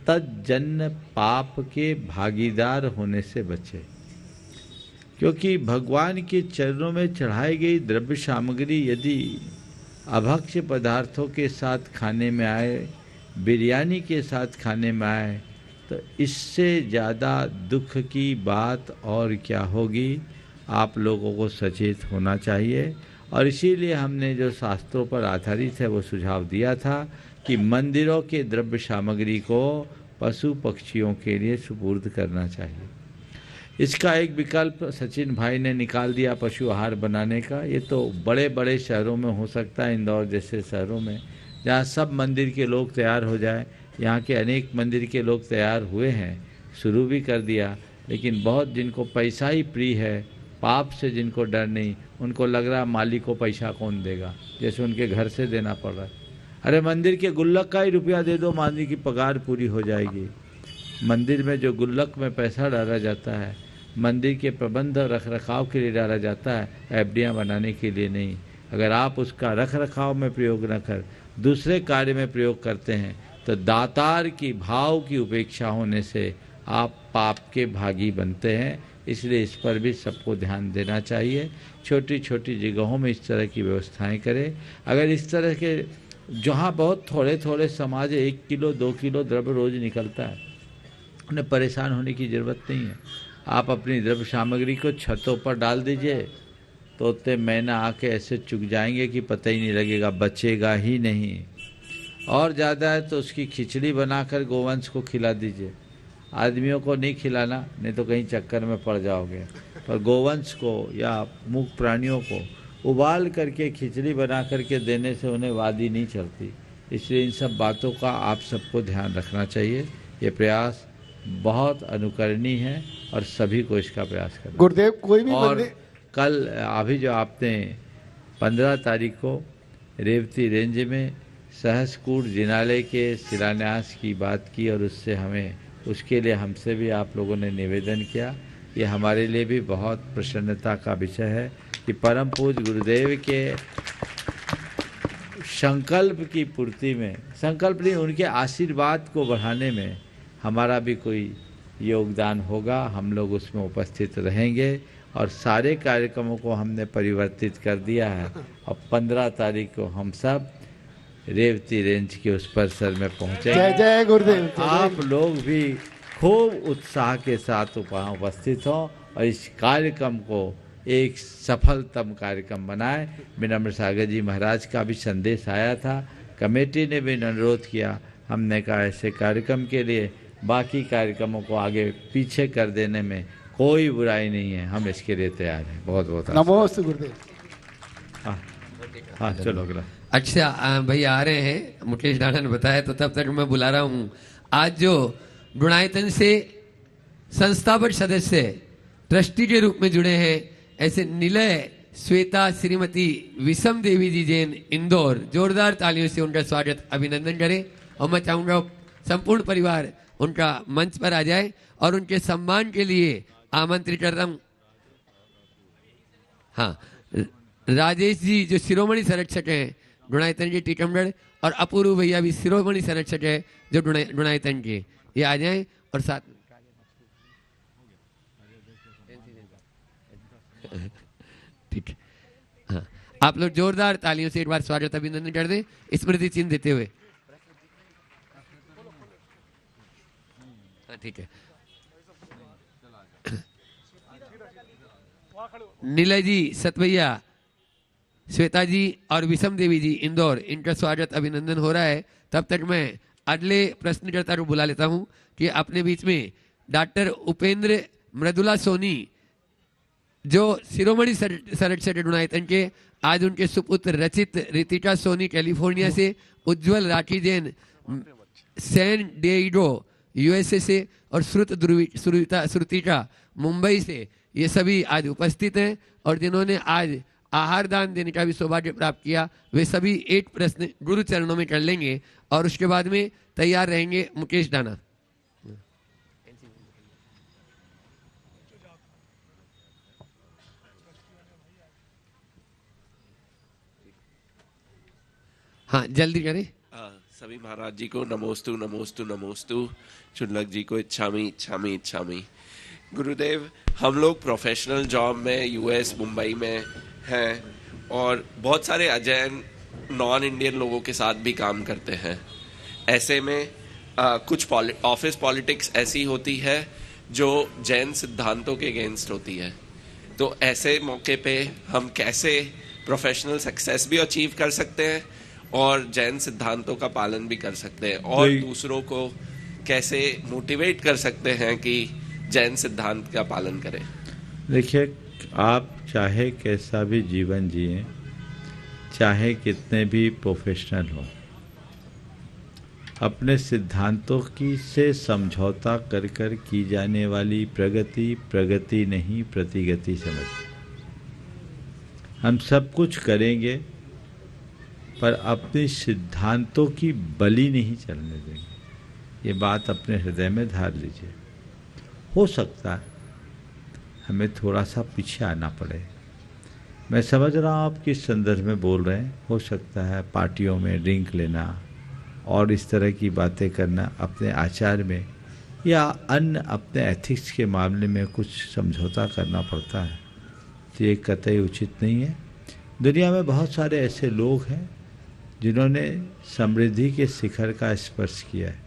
तज्जन्य पाप के भागीदार होने से बचे। क्योंकि भगवान के चरणों में चढ़ाई गई द्रव्य सामग्री यदि अभक्ष्य पदार्थों के साथ खाने में आए, बिरयानी के साथ खाने में आए, तो इससे ज़्यादा दुख की बात और क्या होगी। आप लोगों को सचेत होना चाहिए और इसीलिए हमने जो शास्त्रों पर आधारित है वो सुझाव दिया था कि मंदिरों के द्रव्य सामग्री को पशु पक्षियों के लिए सुपुर्द करना चाहिए। इसका एक विकल्प सचिन भाई ने निकाल दिया पशु आहार बनाने का। ये तो बड़े बड़े शहरों में हो सकता है, इंदौर जैसे शहरों में जहाँ सब मंदिर के लोग तैयार हो जाए। यहाँ के अनेक मंदिर के लोग तैयार हुए हैं, शुरू भी कर दिया, लेकिन बहुत जिनको पैसा ही प्रिय है, पाप से जिनको डर नहीं, उनको लग रहा मालिक को पैसा कौन देगा, जैसे उनके घर से देना पड़ रहा है। अरे मंदिर के गुल्लक का ही रुपया दे दो, मालिक की पगार पूरी हो जाएगी। मंदिर में जो गुल्लक में पैसा डाला जाता है, मंदिर के प्रबंध और रख रखाव के लिए डाला जाता है, एफडियाँ बनाने के लिए नहीं। अगर आप उसका रख रखाव में प्रयोग न कर दूसरे कार्य में प्रयोग करते हैं तो दातार की भाव की उपेक्षा होने से आप पाप के भागी बनते हैं। इसलिए इस पर भी सबको ध्यान देना चाहिए। छोटी छोटी जगहों में इस तरह की व्यवस्थाएं करें। अगर इस तरह के जहाँ बहुत थोड़े थोड़े समाज 1 किलो 2 किलो द्रव्य रोज निकलता है, उन्हें परेशान होने की ज़रूरत नहीं है। आप अपनी द्रव्य सामग्री को छतों पर डाल दीजिए, तोते मैना आके ऐसे चुग जाएंगे कि पता ही नहीं लगेगा, बचेगा ही नहीं। और ज़्यादा है तो उसकी खिचड़ी बनाकर गोवंश को खिला दीजिए। आदमियों को नहीं खिलाना, नहीं तो कहीं चक्कर में पड़ जाओगे, पर गोवंश को या मूक प्राणियों को उबाल करके खिचड़ी बना करके देने से उन्हें वादी नहीं चलती। इसलिए इन सब बातों का आप सबको ध्यान रखना चाहिए। ये प्रयास बहुत अनुकरणीय है और सभी को इसका प्रयास करना। गुरुदेव, कोई भी और कल अभी जो आपने 15 तारीख को रेवती रेंज में सहसकूट जिनालय के शिलान्यास की बात की और उससे हमें, उसके लिए हमसे भी आप लोगों ने निवेदन किया। ये हमारे लिए भी बहुत प्रसन्नता का विषय है कि परम पूज्य गुरुदेव के संकल्प की पूर्ति में, संकल्प नहीं, उनके आशीर्वाद को बढ़ाने में हमारा भी कोई योगदान होगा। हम लोग उसमें उपस्थित रहेंगे और सारे कार्यक्रमों को हमने परिवर्तित कर दिया है। और 15 तारीख को हम सब रेवती रेंज के उस परिसर में पहुँचे। जय जय गुरुदेव। आप लोग भी खूब उत्साह के साथ वहाँ उपस्थित हों और इस कार्यक्रम को एक सफलतम कार्यक्रम बनाए। विनम्र सागर जी महाराज का भी संदेश आया था, कमेटी ने भी अनुरोध किया। हमने कहा ऐसे कार्यक्रम के लिए बाकी कार्यक्रमों को आगे पीछे कर देने में कोई बुराई नहीं है, हम इसके लिए तैयार हैं। बहुत बहुत नमोस्तु गुरुदेव। हाँ चलो अगला। अच्छा भैया आ रहे हैं, मुकेश डाना ने बताया, तो तब तक मैं बुला रहा हूँ। आज जो गुणायतन से संस्थापक सदस्य ट्रस्टी के रूप में जुड़े हैं, ऐसे निलय श्वेता श्रीमती विषम देवी जी जैन इंदौर, जोरदार तालियों से उनका स्वागत अभिनंदन करें। और मैं चाहूँगा संपूर्ण परिवार उनका मंच पर आ जाए और उनके सम्मान के लिए आमंत्रित कर रहा हूँ। हाँ, राजेश जी जो शिरोमणि संरक्षक हैं गुणायतन के टीकमगढ़, और अपूर्व भैया भी शिरोमणि संरक्षक है जो गुणायतन के, ये आ जाएं और साथ ठीक है। हाँ, आप लोग जोरदार तालियों से एक बार स्वागत अभिनंदन कर दें, स्मृति चिन्ह देते हुए। हाँ ठीक है। नीला जी, सतभैया, श्वेता जी और विषम देवी जी इंदौर, इनका स्वागत अभिनंदन हो रहा है। तब तक मैं अगले प्रश्नकर्ता को बुला लेता हूं कि अपने बीच में डॉक्टर उपेंद्र मृदुला सोनी जो शिरोमणि संरक्षक गुणायतन के, आज उनके सुपुत्र रचित रितिका सोनी कैलिफोर्निया से, Ujjwal Rathi Jain San Diego USA से, और श्रुतिका मुंबई से, ये सभी आज उपस्थित हैं। और जिन्होंने आज आहार दान देने का भी सौभाग्य प्राप्त किया, वे सभी एक प्रश्न गुरु चरणों में कर लेंगे और उसके बाद में तैयार रहेंगे मुकेश डाना। हाँ जल्दी करें। सभी महाराज जी को नमोस्तु नमोस्तु नमोस्तु, चुनलक जी को इच्छामी इच्छामी इच्छामी। गुरुदेव, हम लोग प्रोफेशनल जॉब में यूएस मुंबई में हैं और बहुत सारे अजैन नॉन इंडियन लोगों के साथ भी काम करते हैं। ऐसे में कुछ ऑफिस पॉलिटिक्स ऐसी होती है जो जैन सिद्धांतों के अगेंस्ट होती है। तो ऐसे मौके पे हम कैसे प्रोफेशनल सक्सेस भी अचीव कर सकते हैं और जैन सिद्धांतों का पालन भी कर सकते हैं, और दूसरों को कैसे मोटिवेट कर सकते हैं कि जैन सिद्धांत का पालन करें? देखिए, आप चाहे कैसा भी जीवन जिए, चाहे कितने भी प्रोफेशनल हो, अपने सिद्धांतों की से समझौता कर कर की जाने वाली प्रगति प्रगति नहीं प्रतिगति समझ। हम सब कुछ करेंगे पर अपने सिद्धांतों की बलि नहीं चलने देंगे। ये बात अपने हृदय में धार लीजिए। हो सकता है हमें थोड़ा सा पीछे आना पड़े। मैं समझ रहा हूँ आप किस संदर्भ में बोल रहे हैं। हो सकता है पार्टियों में ड्रिंक लेना और इस तरह की बातें करना अपने आचार में, या अन्य अपने एथिक्स के मामले में कुछ समझौता करना पड़ता है, तो ये कतई उचित नहीं है। दुनिया में बहुत सारे ऐसे लोग हैं जिन्होंने समृद्धि के शिखर का स्पर्श किया है,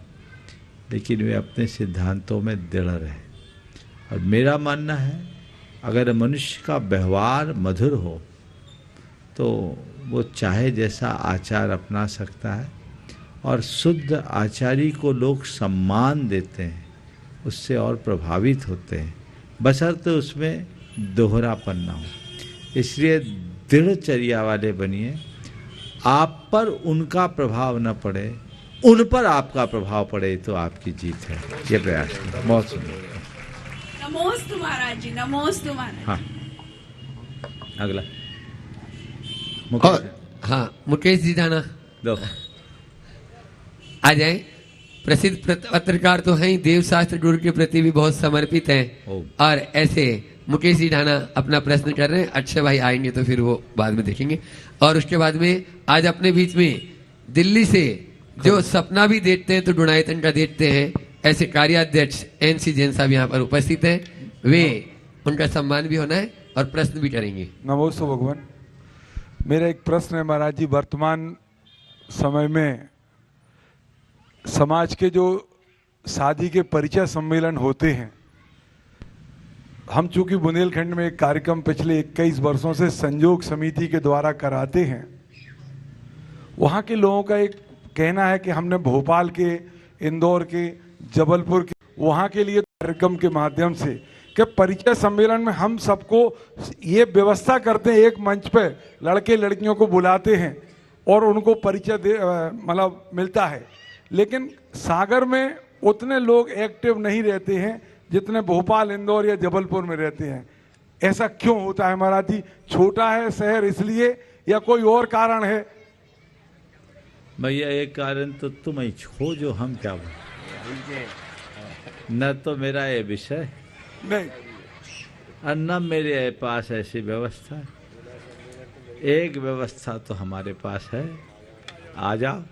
लेकिन वे अपने सिद्धांतों में दृढ़ रहे। और मेरा मानना है, अगर मनुष्य का व्यवहार मधुर हो तो वो चाहे जैसा आचार अपना सकता है, और शुद्ध आचारी को लोग सम्मान देते हैं, उससे और प्रभावित होते हैं, बशर्ते उसमें दोहरापन ना हो। इसलिए दृढ़चर्या वाले बनिए। आप पर उनका प्रभाव न पड़े, उन पर आपका प्रभाव पड़े तो आपकी जीत है। ये प्रयास है। बहुत सुंदर। नमोस्तु महाराज जी, नमोस्तु महाराज। हाँ, अगला हाँ मुकेश जी जाना दो आ जाए। प्रसिद्ध पत्रकार तो हैं ही, देव शास्त्र गुरु के प्रति भी बहुत समर्पित हैं, और ऐसे मुकेश जी ढाना अपना प्रश्न कर रहे हैं। अक्षय भाई आएंगे तो फिर वो बाद में देखेंगे। और उसके बाद में आज अपने बीच में दिल्ली से जो सपना भी देखते हैं तो गुणायतन का देखते हैं, ऐसे कार्याध्यक्ष NC जैन साहब यहाँ पर उपस्थित हैं। वे उनका सम्मान भी होना है और प्रश्न भी करेंगे। नमोस्तु भगवान। मेरा एक प्रश्न है महाराज जी, वर्तमान समय में समाज के जो शादी के परिचय सम्मेलन होते हैं, हम चूंकि बुंदेलखंड में एक कार्यक्रम पिछले 21 वर्षों से संयोग समिति के द्वारा कराते हैं, वहाँ के लोगों का एक कहना है कि हमने भोपाल के, इंदौर के, जबलपुर के, वहाँ के लिए कार्यक्रम के माध्यम से कि परिचय सम्मेलन में हम सबको ये व्यवस्था करते हैं, एक मंच पे लड़के लड़कियों को बुलाते हैं और उनको परिचय मतलब मिलता है। लेकिन सागर में उतने लोग एक्टिव नहीं रहते हैं जितने भोपाल, इंदौर या जबलपुर में रहते हैं। ऐसा क्यों होता है महाराज जी? छोटा है शहर इसलिए या कोई और कारण है? भैया एक कारण तो तुम ही खोजो, हम क्या बोले, न तो मेरा ये विषय नहीं और न मेरे पास ऐसी व्यवस्था। एक व्यवस्था तो हमारे पास है, आ जाओ,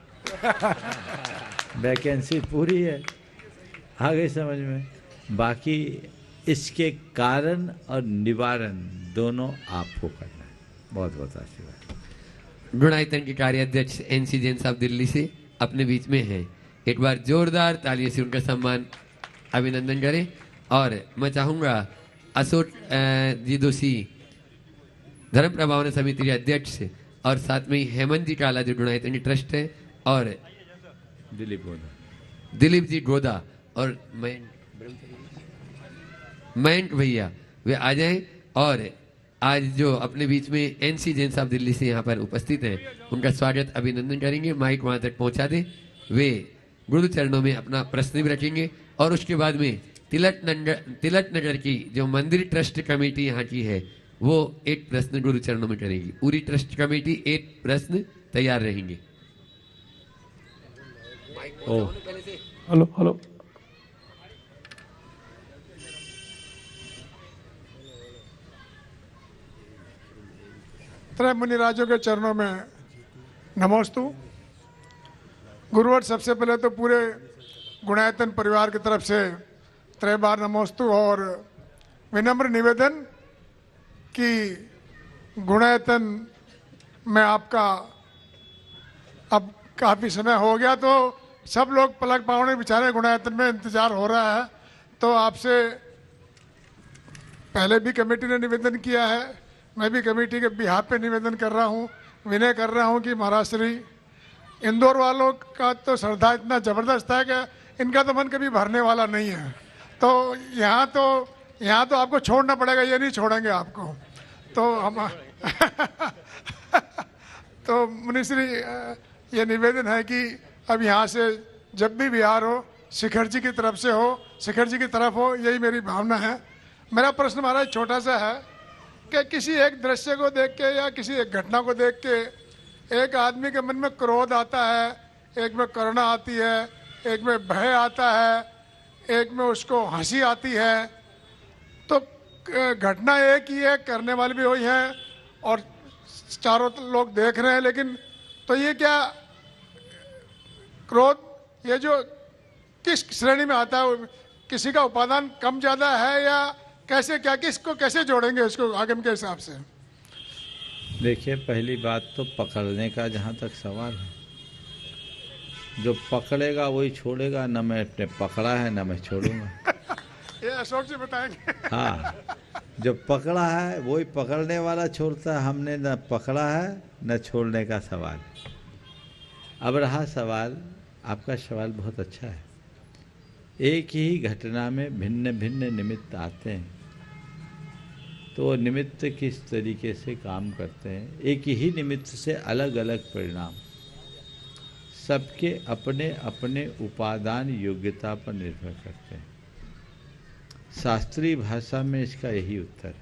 वैकेंसी पूरी है, आ गई समझ में। बाकी इसके कारण और निवारण दोनों आपको करना है। बहुत बहुत आशीर्वाद। गुणायतन के कार्याध्यक्ष NC जैन साहब दिल्ली से अपने बीच में हैं। एक बार जोरदार तालियों से उनका सम्मान अभिनंदन करें। और मैं चाहूँगा अशोक जी दोषी धर्म प्रभावना समिति के अध्यक्ष और साथ में ही हेमंत जी काला जो गुणायतन की ट्रस्ट है, और दिलीप जी गोदा और मयंक भैया वे आ जाएं। और आज जो अपने बीच में NC जैन साहब दिल्ली से यहाँ पर उपस्थित हैं, उनका स्वागत अभिनंदन करेंगे। माइक वहाँ तक पहुँचा दें। वे गुरु चरणों में अपना प्रश्न भी रखेंगे और उसके बाद में तिलक नगर की जो मंदिर ट्रस्ट कमेटी यहाँ की है, वो एक प्रश्न गुरु चरणों में करेगी। पूरी ट्रस्ट कमेटी एक प्रश्न तैयार रहेंगे। Hello hello. त्रय मुनिराजों के चरणों में नमोस्तु। गुरुवर, सबसे पहले तो पूरे गुणायतन परिवार की तरफ से त्रय बार नमोस्तु और विनम्र निवेदन कि गुणायतन में आपका अब काफ़ी समय हो गया, तो सब लोग पलक पावने बेचारे गुणायतन में इंतज़ार हो रहा है। तो आपसे पहले भी कमेटी ने निवेदन किया है, मैं भी कमेटी के बिहाफ पे निवेदन कर रहा हूँ, विनय कर रहा हूँ कि महाराज श्री इंदौर वालों का तो श्रद्धा इतना ज़बरदस्त है कि इनका तो मन कभी भरने वाला नहीं है। तो यहाँ तो आपको छोड़ना पड़ेगा, ये नहीं छोड़ेंगे आपको। तो हम तो मुनिश्री ये निवेदन है कि अब यहाँ से जब भी बिहार हो, शिखर जी की तरफ से हो, शिखर जी की तरफ हो, यही मेरी भावना है। मेरा प्रश्न महाराज छोटा सा है कि किसी एक दृश्य को देख के या किसी एक घटना को देख के एक आदमी के मन में क्रोध आता है, एक में करुणा आती है, एक में भय आता है, एक में उसको हंसी आती है। तो घटना एक ही है, करने वाले भी वही हैं और चारों लोग देख रहे हैं। लेकिन तो ये क्या क्रोध, ये जो किस श्रेणी में आता है? किसी का उपादान कम ज़्यादा है या कैसे, क्या किसको कैसे जोड़ेंगे इसको आगम के हिसाब से? देखिए, पहली बात तो पकड़ने का जहाँ तक सवाल है, जो पकड़ेगा वही छोड़ेगा। न मैं पकड़ा है न मैं छोड़ूंगा। ये अशोक जी बताएंगे। हाँ, जो पकड़ा है वही पकड़ने वाला छोड़ता है। हमने न पकड़ा है न छोड़ने का सवाल। अब रहा सवाल, आपका सवाल बहुत अच्छा है। एक ही घटना में भिन्न भिन्न निमित्त आते हैं, तो निमित्त किस तरीके से काम करते हैं। एक ही निमित्त से अलग अलग परिणाम, सबके अपने अपने उपादान योग्यता पर निर्भर करते हैं। शास्त्रीय भाषा में इसका यही उत्तर है।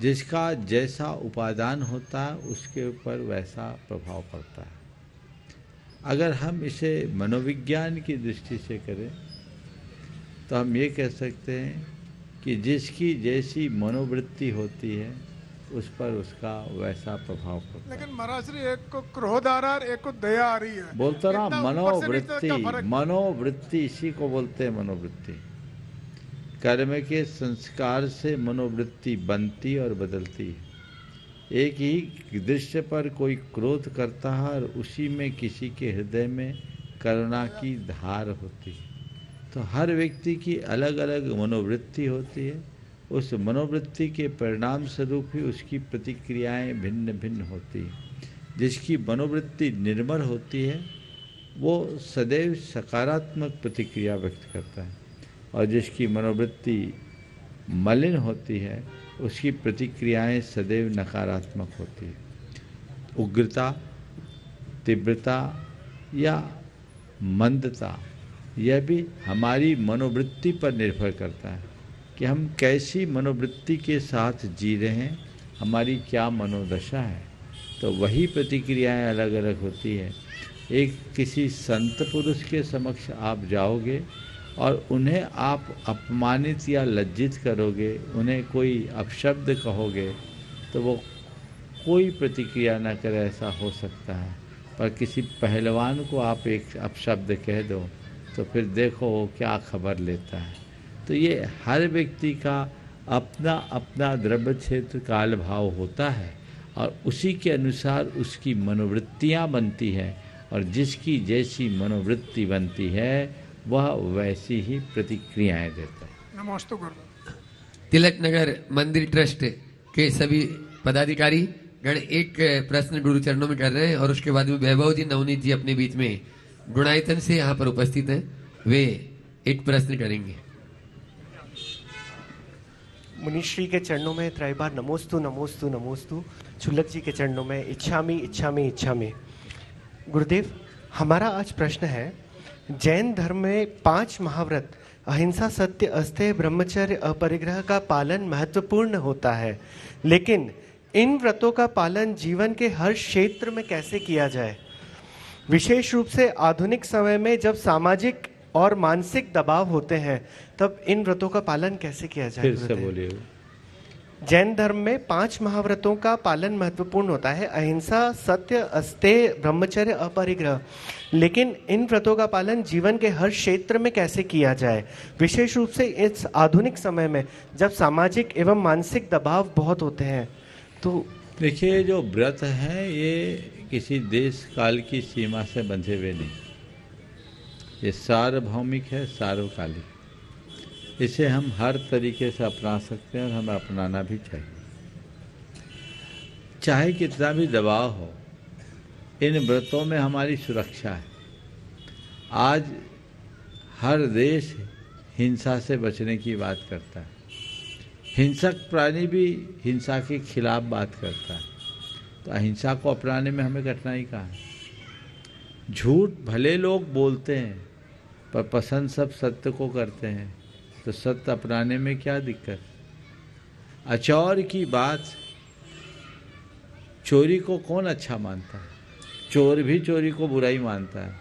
जिसका जैसा उपादान होता है उसके ऊपर वैसा प्रभाव पड़ता है। अगर हम इसे मनोविज्ञान की दृष्टि से करें तो हम ये कह सकते हैं कि जिसकी जैसी मनोवृत्ति होती है उस पर उसका वैसा प्रभाव पड़ता है। लेकिन महाराज श्री, एक को क्रोध आ रहा है, एक को दया आ रही है। बोलता ना मनोवृत्ति, इसी को बोलते हैं मनोवृत्ति। कर्म के संस्कार से मनोवृत्ति बनती और बदलती है। एक ही दृश्य पर कोई क्रोध करता है और उसी में किसी के हृदय में करुणा की धार होती है। तो हर व्यक्ति की अलग अलग मनोवृत्ति होती है, उस मनोवृत्ति के परिणाम स्वरूप ही उसकी प्रतिक्रियाएं भिन्न भिन्न होती हैं। जिसकी मनोवृत्ति निर्मल होती है वो सदैव सकारात्मक प्रतिक्रिया व्यक्त करता है, और जिसकी मनोवृत्ति मलिन होती है उसकी प्रतिक्रियाएं सदैव नकारात्मक होती है। उग्रता, तीव्रता या मंदता यह भी हमारी मनोवृत्ति पर निर्भर करता है कि हम कैसी मनोवृत्ति के साथ जी रहे हैं, हमारी क्या मनोदशा है, तो वही प्रतिक्रियाएं अलग अलग होती है। एक किसी संत पुरुष के समक्ष आप जाओगे और उन्हें आप अपमानित या लज्जित करोगे, उन्हें कोई अपशब्द कहोगे, तो वो कोई प्रतिक्रिया न करे, ऐसा हो सकता है। पर किसी पहलवान को आप एक अपशब्द कह दो तो फिर देखो वो क्या खबर लेता है। तो ये हर व्यक्ति का अपना अपना द्रव्य क्षेत्र काल भाव होता है और उसी के अनुसार उसकी मनोवृत्तियाँ बनती हैं, और जिसकी जैसी मनोवृत्ति बनती है वह वैसी ही प्रतिक्रियाएं देता है। नमस्ते गुरु। तिलक नगर मंदिर ट्रस्ट के सभी पदाधिकारी गण एक प्रश्न गुरु चरणों में कर रहे हैं, और उसके बाद में वैभव जी नवनीत जी अपने बीच में गुणायतन से यहाँ पर उपस्थित हैं, वे एक प्रश्न करेंगे। मुनिश्री के चरणों में त्रैबार नमोस्तु नमोस्तु नमोस्तु। चुल्लक जी के चरणों में इच्छामि इच्छामि इच्छामि। गुरुदेव, हमारा आज प्रश्न है, जैन धर्म में 5 महाव्रत अहिंसा, सत्य, अस्तेय, ब्रह्मचर्य, अपरिग्रह का पालन महत्वपूर्ण होता है, लेकिन इन व्रतों का पालन जीवन के हर क्षेत्र में कैसे किया जाए? विशेष रूप से आधुनिक समय में जब सामाजिक और मानसिक दबाव होते हैं तब इन व्रतों का पालन कैसे किया जाए? फिर से बोलिए। जैन धर्म में 5 महाव्रतों का पालन महत्वपूर्ण होता है, अहिंसा, सत्य, अस्तेय, ब्रह्मचर्य, अपरिग्रह, लेकिन इन व्रतों का पालन जीवन के हर क्षेत्र में कैसे किया जाए, विशेष रूप से इस आधुनिक समय में जब सामाजिक एवं मानसिक दबाव बहुत होते हैं? तो देखिए, जो व्रत हैं ये किसी देश काल की सीमा से बंधे हुए नहीं, ये सार्वभौमिक है, सार्वकालिक। इसे हम हर तरीके से अपना सकते हैं और हमें अपनाना भी चाहिए। चाहे कितना भी दबाव हो, इन व्रतों में हमारी सुरक्षा है। आज हर देश हिंसा से बचने की बात करता है, हिंसक प्राणी भी हिंसा के खिलाफ बात करता है, तो अहिंसा को अपनाने में हमें कठिनाई कहाँ है? झूठ भले लोग बोलते हैं पर पसंद सब सत्य को करते हैं, तो सत्य अपनाने में क्या दिक्कत? अचौर की बात, चोरी को कौन अच्छा मानता है? चोर भी चोरी को बुराई मानता है,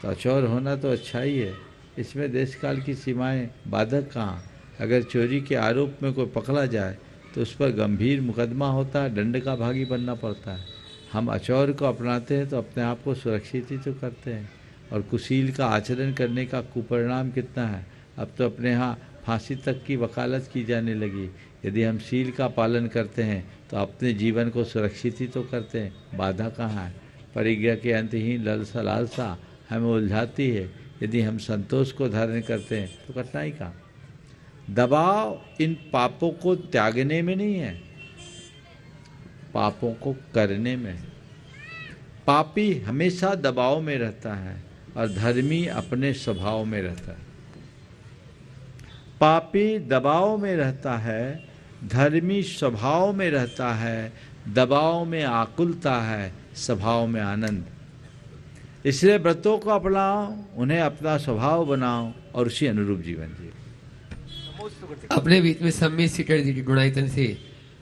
तो अचौर होना तो अच्छा ही है। इसमें देश काल की सीमाएं बाधक कहाँ? अगर चोरी के आरोप में कोई पकड़ा जाए तो उस पर गंभीर मुकदमा होता है, दंड का भागी बनना पड़ता है। हम अचौर को अपनाते हैं तो अपने आप को सुरक्षित ही तो करते हैं, और कुशील का आचरण करने का कुपरिणाम कितना है? अब तो अपने यहाँ फांसी तक की वकालत की जाने लगी। यदि हम शील का पालन करते हैं तो अपने जीवन को सुरक्षित ही तो करते हैं, बाधा कहाँ है? परिज्ञा के अंतहीन लालसा लालसा हमें उलझाती है। यदि हम संतोष को धारण करते हैं तो कठिनाई कहाँ? दबाव इन पापों को त्यागने में नहीं है, पापों को करने में। पापी हमेशा दबाव में रहता है और धर्मी अपने स्वभाव में रहता है। पापी दबाव में रहता है, धर्मी स्वभाव में रहता है। दबाव में आकुलता है, स्वभाव में आनंद। इसलिए व्रतों को अपनाओ, उन्हें अपना स्वभाव बनाओ और उसी अनुरूप जीवन जियो। अपने बीच में सम्मित शिखर जी की गुणायतन से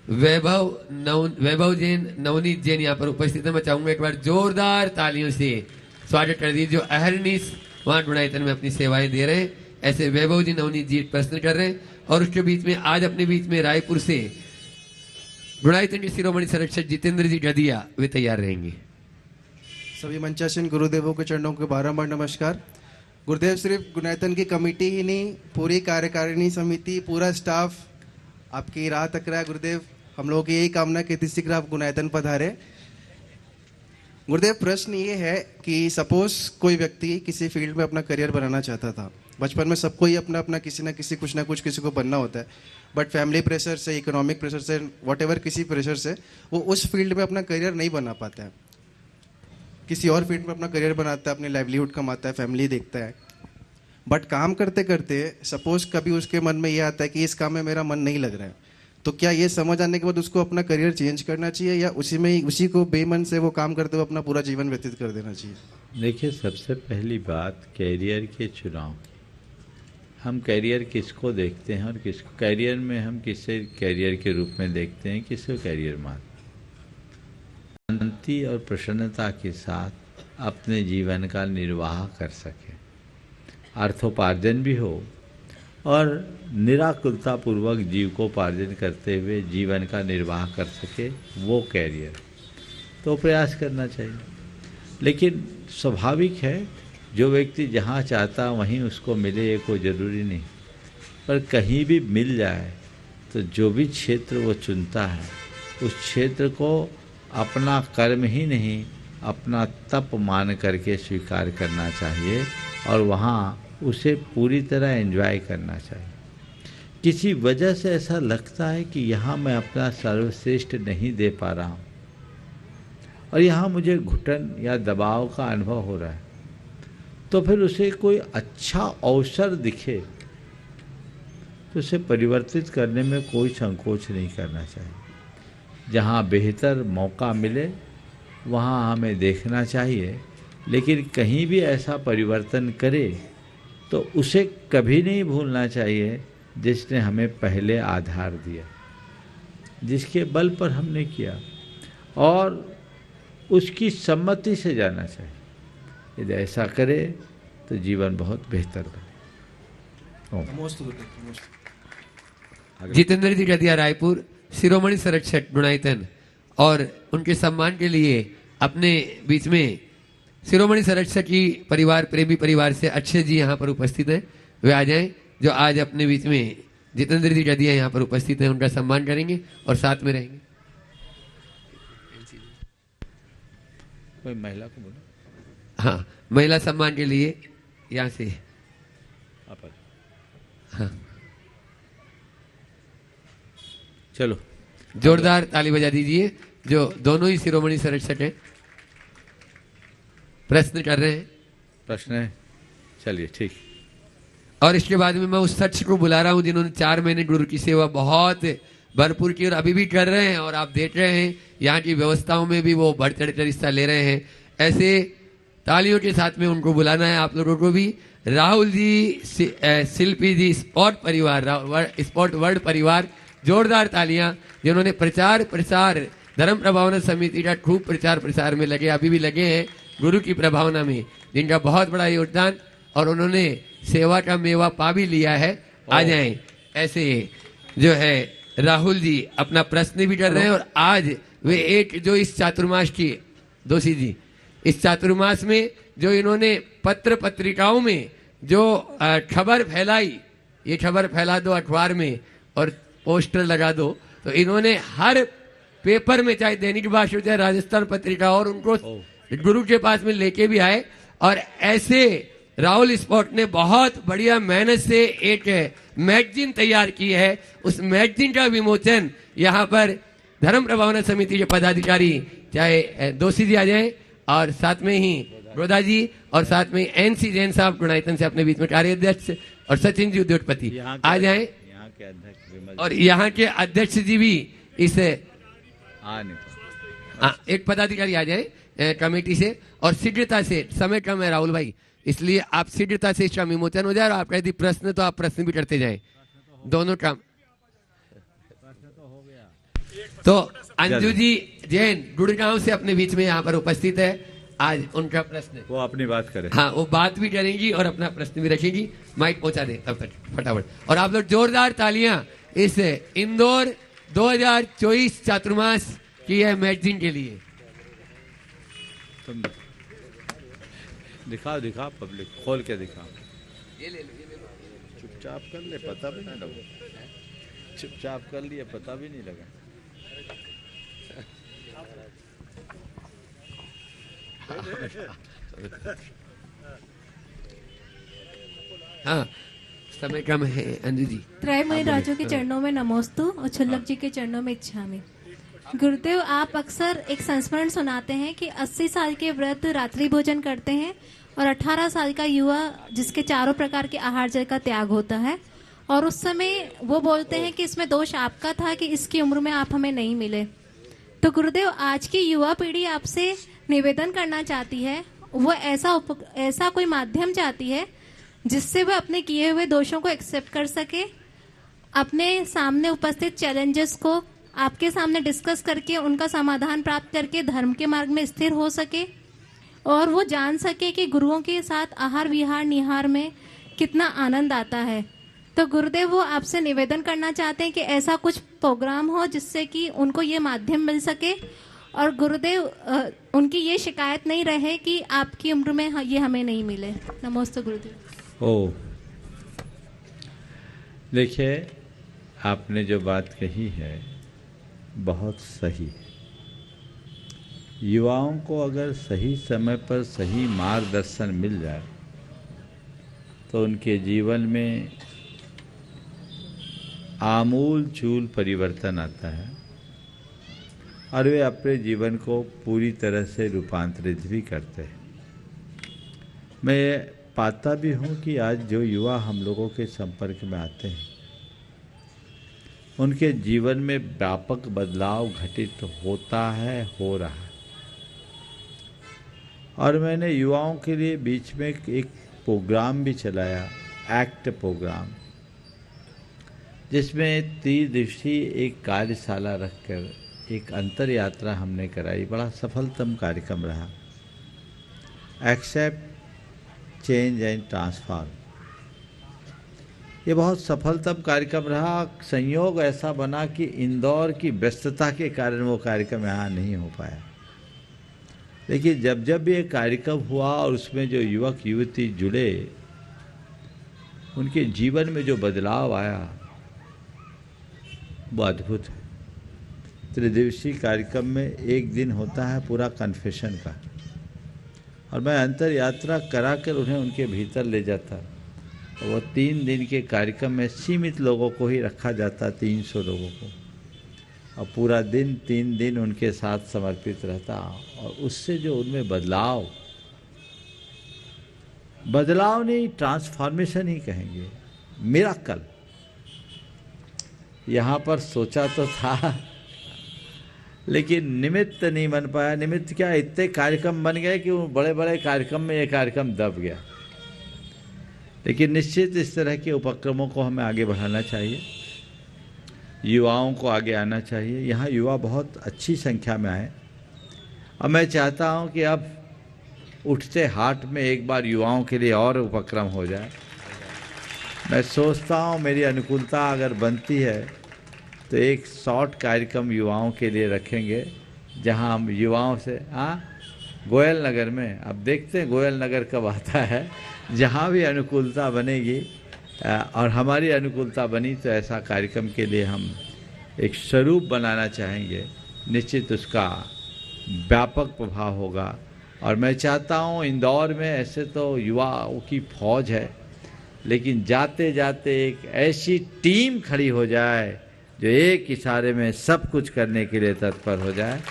वैभव जैन, नवनीत जैन यहाँ पर उपस्थित है। मैं चाहूंगा एक बार जोरदार तालियों से स्वागत कर दीजिए, जो अहरनीश वहाँ गुणायतन में अपनी सेवाएं दे रहे हैं। ऐसे वैभव जी, नवनीत जी प्रश्न कर रहे हैं, और उसके बीच में आज अपने बीच में रायपुर से गुणायतन के शिरोमणि संरक्षक जितेंद्र जी गदिया, वे तैयार रहेंगे। सभी मंचासीन गुरुदेवों के चरणों के बारंबार नमस्कार। गुरुदेव, सिर्फ गुणायतन की कमेटी ही नहीं, पूरी कार्यकारिणी समिति, पूरा स्टाफ आपकी राह तक रहा है। गुरुदेव, हम लोगों की यही कामना कि अति शीघ्र आप गुणायतन पधारे। गुरुदेव, प्रश्न ये है कि सपोज कोई व्यक्ति किसी फील्ड में अपना करियर बनाना चाहता था, बचपन में सबको ही अपना अपना किसी ना किसी कुछ ना कुछ किसी को बनना होता है, बट फैमिली प्रेशर से, इकोनॉमिक प्रेशर से, व्हाटएवर किसी प्रेशर से वो उस फील्ड में अपना करियर नहीं बना पाता है, किसी और फील्ड में अपना करियर बनाता है, अपनी लाइवलीहुड कमाता है, फैमिली देखता है। बट काम करते करते सपोज कभी उसके मन में ये आता है कि इस काम में मेरा मन नहीं लग रहा है, तो क्या ये समझ आने के बाद उसको अपना करियर चेंज करना चाहिए या उसी में ही उसी को बेमन से वो काम करते हुए अपना पूरा जीवन व्यतीत कर देना चाहिए? देखिए, सबसे पहली बात कैरियर के चुनाव की। हम कैरियर किसको देखते हैं और किसको कैरियर में हम किसे कैरियर के रूप में देखते हैं, किसको कैरियर मानते हैं। शांति और प्रसन्नता के साथ अपने जीवन का निर्वाह कर सके, अर्थोपार्जन भी हो और निराकुलता पूर्वक जीविकोपार्जन करते हुए जीवन का निर्वाह कर सके, वो कैरियर तो प्रयास करना चाहिए। लेकिन स्वाभाविक है, जो व्यक्ति जहाँ चाहता वहीं उसको मिले ये कोई ज़रूरी नहीं, पर कहीं भी मिल जाए तो जो भी क्षेत्र वो चुनता है उस क्षेत्र को अपना कर्म ही नहीं अपना तप मान करके स्वीकार करना चाहिए और वहाँ उसे पूरी तरह एंजॉय करना चाहिए। किसी वजह से ऐसा लगता है कि यहाँ मैं अपना सर्वश्रेष्ठ नहीं दे पा रहा हूँ और यहाँ मुझे घुटन या दबाव का अनुभव हो रहा है, तो फिर उसे कोई अच्छा अवसर दिखे तो उसे परिवर्तित करने में कोई संकोच नहीं करना चाहिए। जहाँ बेहतर मौका मिले वहाँ हमें देखना चाहिए, लेकिन कहीं भी ऐसा परिवर्तन करे तो उसे कभी नहीं भूलना चाहिए जिसने हमें पहले आधार दिया, जिसके बल पर हमने किया, और उसकी सम्मति से जाना चाहिए। यदि ऐसा करे तो जीवन बहुत बेहतर बने। जितेंद्र जी गदिया रायपुर, शिरोमणि संरक्षक गुणायतन, और उनके सम्मान के लिए अपने बीच में शिरोमणि संरक्षक की परिवार प्रेमी परिवार से अक्षय जी यहाँ पर उपस्थित हैं। वे आ जाएं, जो आज अपने बीच में जितेंद्र जी गदिया यहाँ पर उपस्थित हैं, उनका सम्मान करेंगे और साथ में रहेंगे। कोई महिला को बोलो। हाँ, महिला सम्मान के लिए यहाँ से। हाँ, चलो जोरदार ताली बजा दीजिए, जो दोनों ही शिरोमणि संरक्षक हैं। प्रश्न कर रहे हैं। प्रश्न है, चलिए ठीक। और इसके बाद में मैं उस शख्स को बुला रहा हूं जिन्होंने 4 महीने गुरु की सेवा बहुत भरपूर की और अभी भी कर रहे हैं, और आप देख रहे हैं यहाँ की व्यवस्थाओं में भी वो बढ़ चढ़ कर हिस्सा ले रहे हैं। ऐसे तालियों के साथ में उनको बुलाना है आप लोगों को भी। राहुल जी, शिल्पी जी, स्पॉट परिवार, स्पॉट वर्ल्ड परिवार, जोरदार तालियां, जिन्होंने प्रचार प्रसार धर्म प्रभावना समिति का खूब प्रचार प्रसार में लगे, अभी भी लगे हैं गुरु की प्रभावना में, जिनका बहुत बड़ा योगदान, और उन्होंने सेवा का मेवा पा भी लिया है। आ जाएं। ऐसे जो है राहुल जी अपना प्रश्न भी कर रहे हैं, और आज वे एक जो इस चातुर्मास की, दोषी जी, इस चातुर्मास में जो इन्होंने पत्र पत्रिकाओं में जो खबर फैलाई, ये खबर फैला दो अखबार में और पोस्टर लगा दो, तो इन्होंने हर पेपर में, चाहे दैनिक भास्कर चाहे राजस्थान पत्रिका, और उनको गुरु के पास में लेके भी आए। और ऐसे राहुल स्पॉट ने बहुत बढ़िया मेहनत से एक मैगजीन तैयार की है। उस मैगजीन का विमोचन यहाँ पर धर्म प्रभावना समिति के पदाधिकारी, चाहे दोषी जी आ जाएं, और साथ में ही गोदा जी, और साथ में NC जैन साहब गुणायतन से अपने बीच में कार्याध्यक्ष, और सचिन जी उद्योगपति आ जाएं, और यहाँ के अध्यक्ष जी भी इस एक पदाधिकारी आ जाए कमेटी से। और शीघ्रता से, समय कम है राहुल भाई, इसलिए आप शीघ्रता से इसका विमोचन हो जाए, और आपका यदि प्रश्न तो आप प्रश्न भी करते जाएं, दोनों काम। तो अंजू जी जैन गुड़गांव से अपने बीच में यहाँ पर उपस्थित है। आज उनका प्रश्न, वो अपनी बात करें। हाँ, वो बात भी करेंगी और अपना प्रश्न भी रखेगी। माइक पहुंचा दे तब तक फटाफट। और आप लोग जोरदार तालियां इस इंदौर 2024 चातुर्मास की है मैगजीन के लिए। तुम दिखा पब्लिक खोल के दिखा। ये ले लो। चुपचाप कर ले, पता भी नहीं लगा। चुपचाप कर लिए, पता भी नहीं लगा। हाँ, समय कम है। अंजू जी। त्रयमय राजों के चरणों में नमोस्तु और छुल्लक जी के चरणों में इच्छामि। गुरुदेव, आप अक्सर एक संस्मरण सुनाते हैं कि 80 साल के वृद्ध रात्रि भोजन करते हैं और 18 साल का युवा जिसके चारों प्रकार के आहार जल का त्याग होता है, और उस समय वो बोलते हैं कि इसमें दोष आपका था कि इसकी उम्र में आप हमें नहीं मिले। तो गुरुदेव, आज की युवा पीढ़ी आपसे निवेदन करना चाहती है, वो ऐसा कोई माध्यम चाहती है जिससे वह अपने किए हुए दोषों को एक्सेप्ट कर सके, अपने सामने उपस्थित चैलेंजेस को आपके सामने डिस्कस करके उनका समाधान प्राप्त करके धर्म के मार्ग में स्थिर हो सके, और वो जान सके कि गुरुओं के साथ आहार विहार निहार में कितना आनंद आता है। तो गुरुदेव, वो आपसे निवेदन करना चाहते हैं कि ऐसा कुछ प्रोग्राम हो जिससे कि उनको ये माध्यम मिल सके, और गुरुदेव उनकी ये शिकायत नहीं रहे कि आपकी उम्र में ये हमें नहीं मिले। नमस्ते गुरुदेव। ओ, देखिए, आपने जो बात कही है बहुत सही है। युवाओं को अगर सही समय पर सही मार्गदर्शन मिल जाए तो उनके जीवन में आमूल चूल परिवर्तन आता है और वे अपने जीवन को पूरी तरह से रूपांतरित भी करते हैं। मैं पाता भी हूँ कि आज जो युवा हम लोगों के संपर्क में आते हैं उनके जीवन में व्यापक बदलाव घटित होता है, हो रहा है। और मैंने युवाओं के लिए बीच में एक प्रोग्राम भी चलाया, एक्ट प्रोग्राम, जिसमें 3 दिवसीय एक कार्यशाला रखकर एक अंतर यात्रा हमने कराई। बड़ा सफलतम कार्यक्रम रहा, एक्सेप्ट चेंज एंड ट्रांसफॉर्म। ये बहुत सफलतम कार्यक्रम रहा। संयोग ऐसा बना कि इंदौर की व्यस्तता के कारण वो कार्यक्रम यहाँ नहीं हो पाया, लेकिन जब जब भी ये कार्यक्रम हुआ और उसमें जो युवक युवती जुड़े, उनके जीवन में जो बदलाव आया वो अद्भुत है। त्रिदिवसीय कार्यक्रम में एक दिन होता है पूरा कन्फेशन का, और मैं अंतर यात्रा करा कर उन्हें उनके भीतर ले जाता। और वो 3 दिन के कार्यक्रम में सीमित लोगों को ही रखा जाता, 300 लोगों को, और पूरा दिन 3 दिन उनके साथ समर्पित रहता। और उससे जो उनमें बदलाव नहीं, ट्रांसफॉर्मेशन ही कहेंगे, मिरेकल। यहाँ पर सोचा तो था लेकिन निमित्त नहीं बन पाया। निमित्त क्या, इतने कार्यक्रम बन गए कि वो बड़े बड़े कार्यक्रम में ये कार्यक्रम दब गया। लेकिन निश्चित इस तरह के उपक्रमों को हमें आगे बढ़ाना चाहिए, युवाओं को आगे आना चाहिए। यहाँ युवा बहुत अच्छी संख्या में आए, और मैं चाहता हूँ कि अब उठते हाट में एक बार युवाओं के लिए और उपक्रम हो जाए। मैं सोचता हूँ मेरी अनुकूलता अगर बनती है तो एक शॉर्ट कार्यक्रम युवाओं के लिए रखेंगे, जहाँ हम युवाओं से गोयल नगर में, अब देखते हैं गोयल नगर कब आता है, जहाँ भी अनुकूलता बनेगी और हमारी अनुकूलता बनी तो ऐसा कार्यक्रम के लिए हम एक स्वरूप बनाना चाहेंगे। निश्चित उसका व्यापक प्रभाव होगा। और मैं चाहता हूँ इंदौर में ऐसे तो युवाओं की फौज है, लेकिन जाते जाते एक ऐसी टीम खड़ी हो जाए जो एक इशारे में सब कुछ करने के लिए तत्पर हो जाए,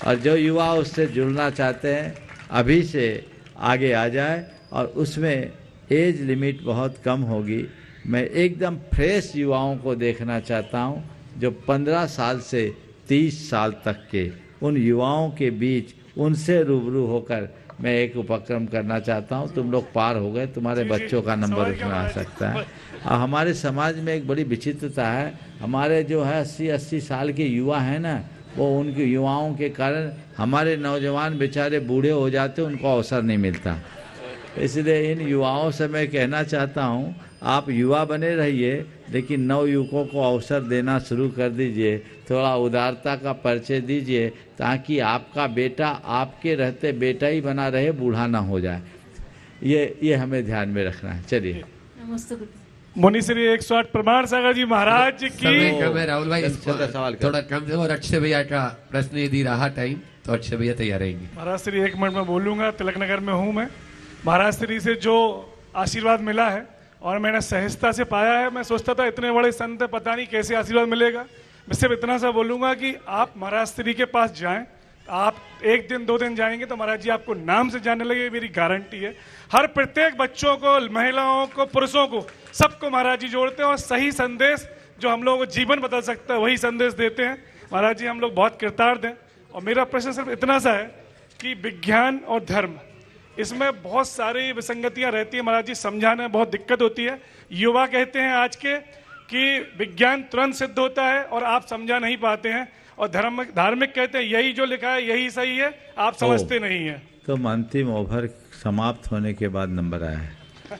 और जो युवा उससे जुड़ना चाहते हैं अभी से आगे आ जाए। और उसमें एज लिमिट बहुत कम होगी। मैं एकदम फ्रेश युवाओं को देखना चाहता हूं, जो 15 साल से 30 साल तक के, उन युवाओं के बीच उनसे रूबरू होकर मैं एक उपक्रम करना चाहता हूं। तुम लोग पार हो गए, तुम्हारे बच्चों का नंबर उसमें आ सकता है। और हमारे समाज में एक बड़ी विचित्रता है, हमारे जो है 80 साल के युवा हैं ना, वो उनके युवाओं के कारण हमारे नौजवान बेचारे बूढ़े हो जाते, उनको अवसर नहीं मिलता। इसलिए इन युवाओं से मैं कहना चाहता हूँ, आप युवा बने रहिए, लेकिन नवयुवकों को अवसर देना शुरू कर दीजिए, थोड़ा उदारता का परिचय दीजिए, ताकि आपका बेटा आपके रहते बेटा ही बना रहे, बूढ़ा ना हो जाए। ये हमें ध्यान में रखना है। चलिए, मुनिश्री 108 प्रमाण सागर जी महाराज की। राहुल भाई थोड़ा कम से, और अक्षय भैया का प्रश्न यदि रहा टाइम तो अक्षय भैया तैयार रहेंगे। महाराज श्री 1 मिनट में बोलूंगा। तिलक नगर में हूँ मैं। महाराज श्री से जो आशीर्वाद मिला है और मैंने सहजता से पाया है। मैं सोचता था इतने बड़े संत है, पता नहीं कैसे आशीर्वाद मिलेगा। मैं सिर्फ इतना सा बोलूँगा कि आप महाराज श्री के पास जाएं, आप 1 दिन 2 दिन जाएंगे तो महाराज जी आपको नाम से जानने लगे, मेरी गारंटी है। हर प्रत्येक बच्चों को, महिलाओं को, पुरुषों को, सबको महाराज जी जोड़ते हैं और सही संदेश जो हम लोगों को जीवन बदल सकता है वही संदेश देते हैं। महाराज जी हम लोग बहुत कृतार्थ हैं। और मेरा प्रश्न सिर्फ इतना सा है कि विज्ञान और धर्म, इसमें बहुत सारी विसंगतियां रहती है महाराज जी, समझाने में बहुत दिक्कत होती है। युवा कहते हैं आज के कि विज्ञान तुरंत सिद्ध होता है और आप समझा नहीं पाते हैं, और धार्मिक कहते हैं यही जो लिखा है यही सही है, आप समझते नहीं है। तो अंतिम ओवर समाप्त होने के बाद नंबर आया है।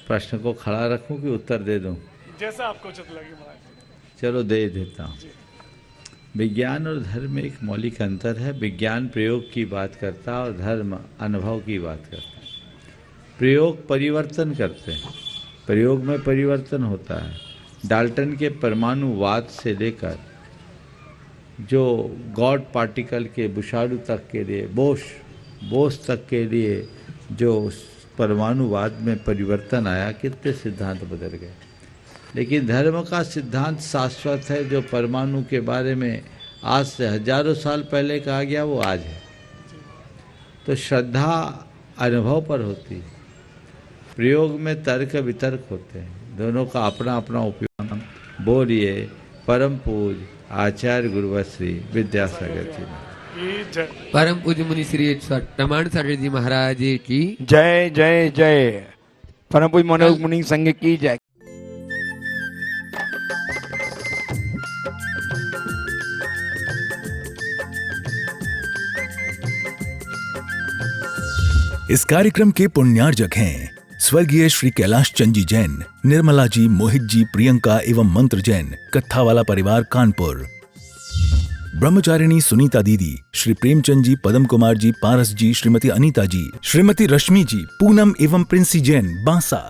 प्रश्न को खड़ा रखूं कि उत्तर दे दूं? जैसा आपको उचित लगे महाराज। चलो दे देता हूं। विज्ञान और धर्म में एक मौलिक अंतर है। विज्ञान प्रयोग की बात करता है और धर्म अनुभव की बात करता है। प्रयोग परिवर्तन करते हैं, प्रयोग में परिवर्तन होता है। डाल्टन के परमाणुवाद से लेकर जो गॉड पार्टिकल के बुशारू तक के लिए, बोस तक के लिए जो परमाणुवाद में परिवर्तन आया, कितने सिद्धांत बदल गए। लेकिन धर्म का सिद्धांत शाश्वत है। जो परमाणु के बारे में आज से हजारों साल पहले कहा गया वो आज है। तो श्रद्धा अनुभव पर होती है, प्रयोग में तर्क वितर्क होते हैं, दोनों का अपना अपना उपयोग। बोलिए परम पूज्य आचार्य गुरुवर श्री विद्यासागर जी, परम पूज्य मुनि श्री प्रमाण सागर जी महाराज की जय जय जय। परम पूज्य मनोयोग मुनि संघ की जय। इस कार्यक्रम के पुण्यार्जक हैं स्वर्गीय श्री कैलाश चंद जी जैन, निर्मला जी, मोहित जी, प्रियंका एवं मंत्र जैन, कत्थावाला परिवार कानपुर। ब्रह्मचारिणी सुनीता दीदी, श्री प्रेमचंद जी, पदम कुमार जी, पारस जी, श्रीमती अनीता जी, श्रीमती रश्मि जी, पूनम एवं प्रिंसी जैन, बांसा।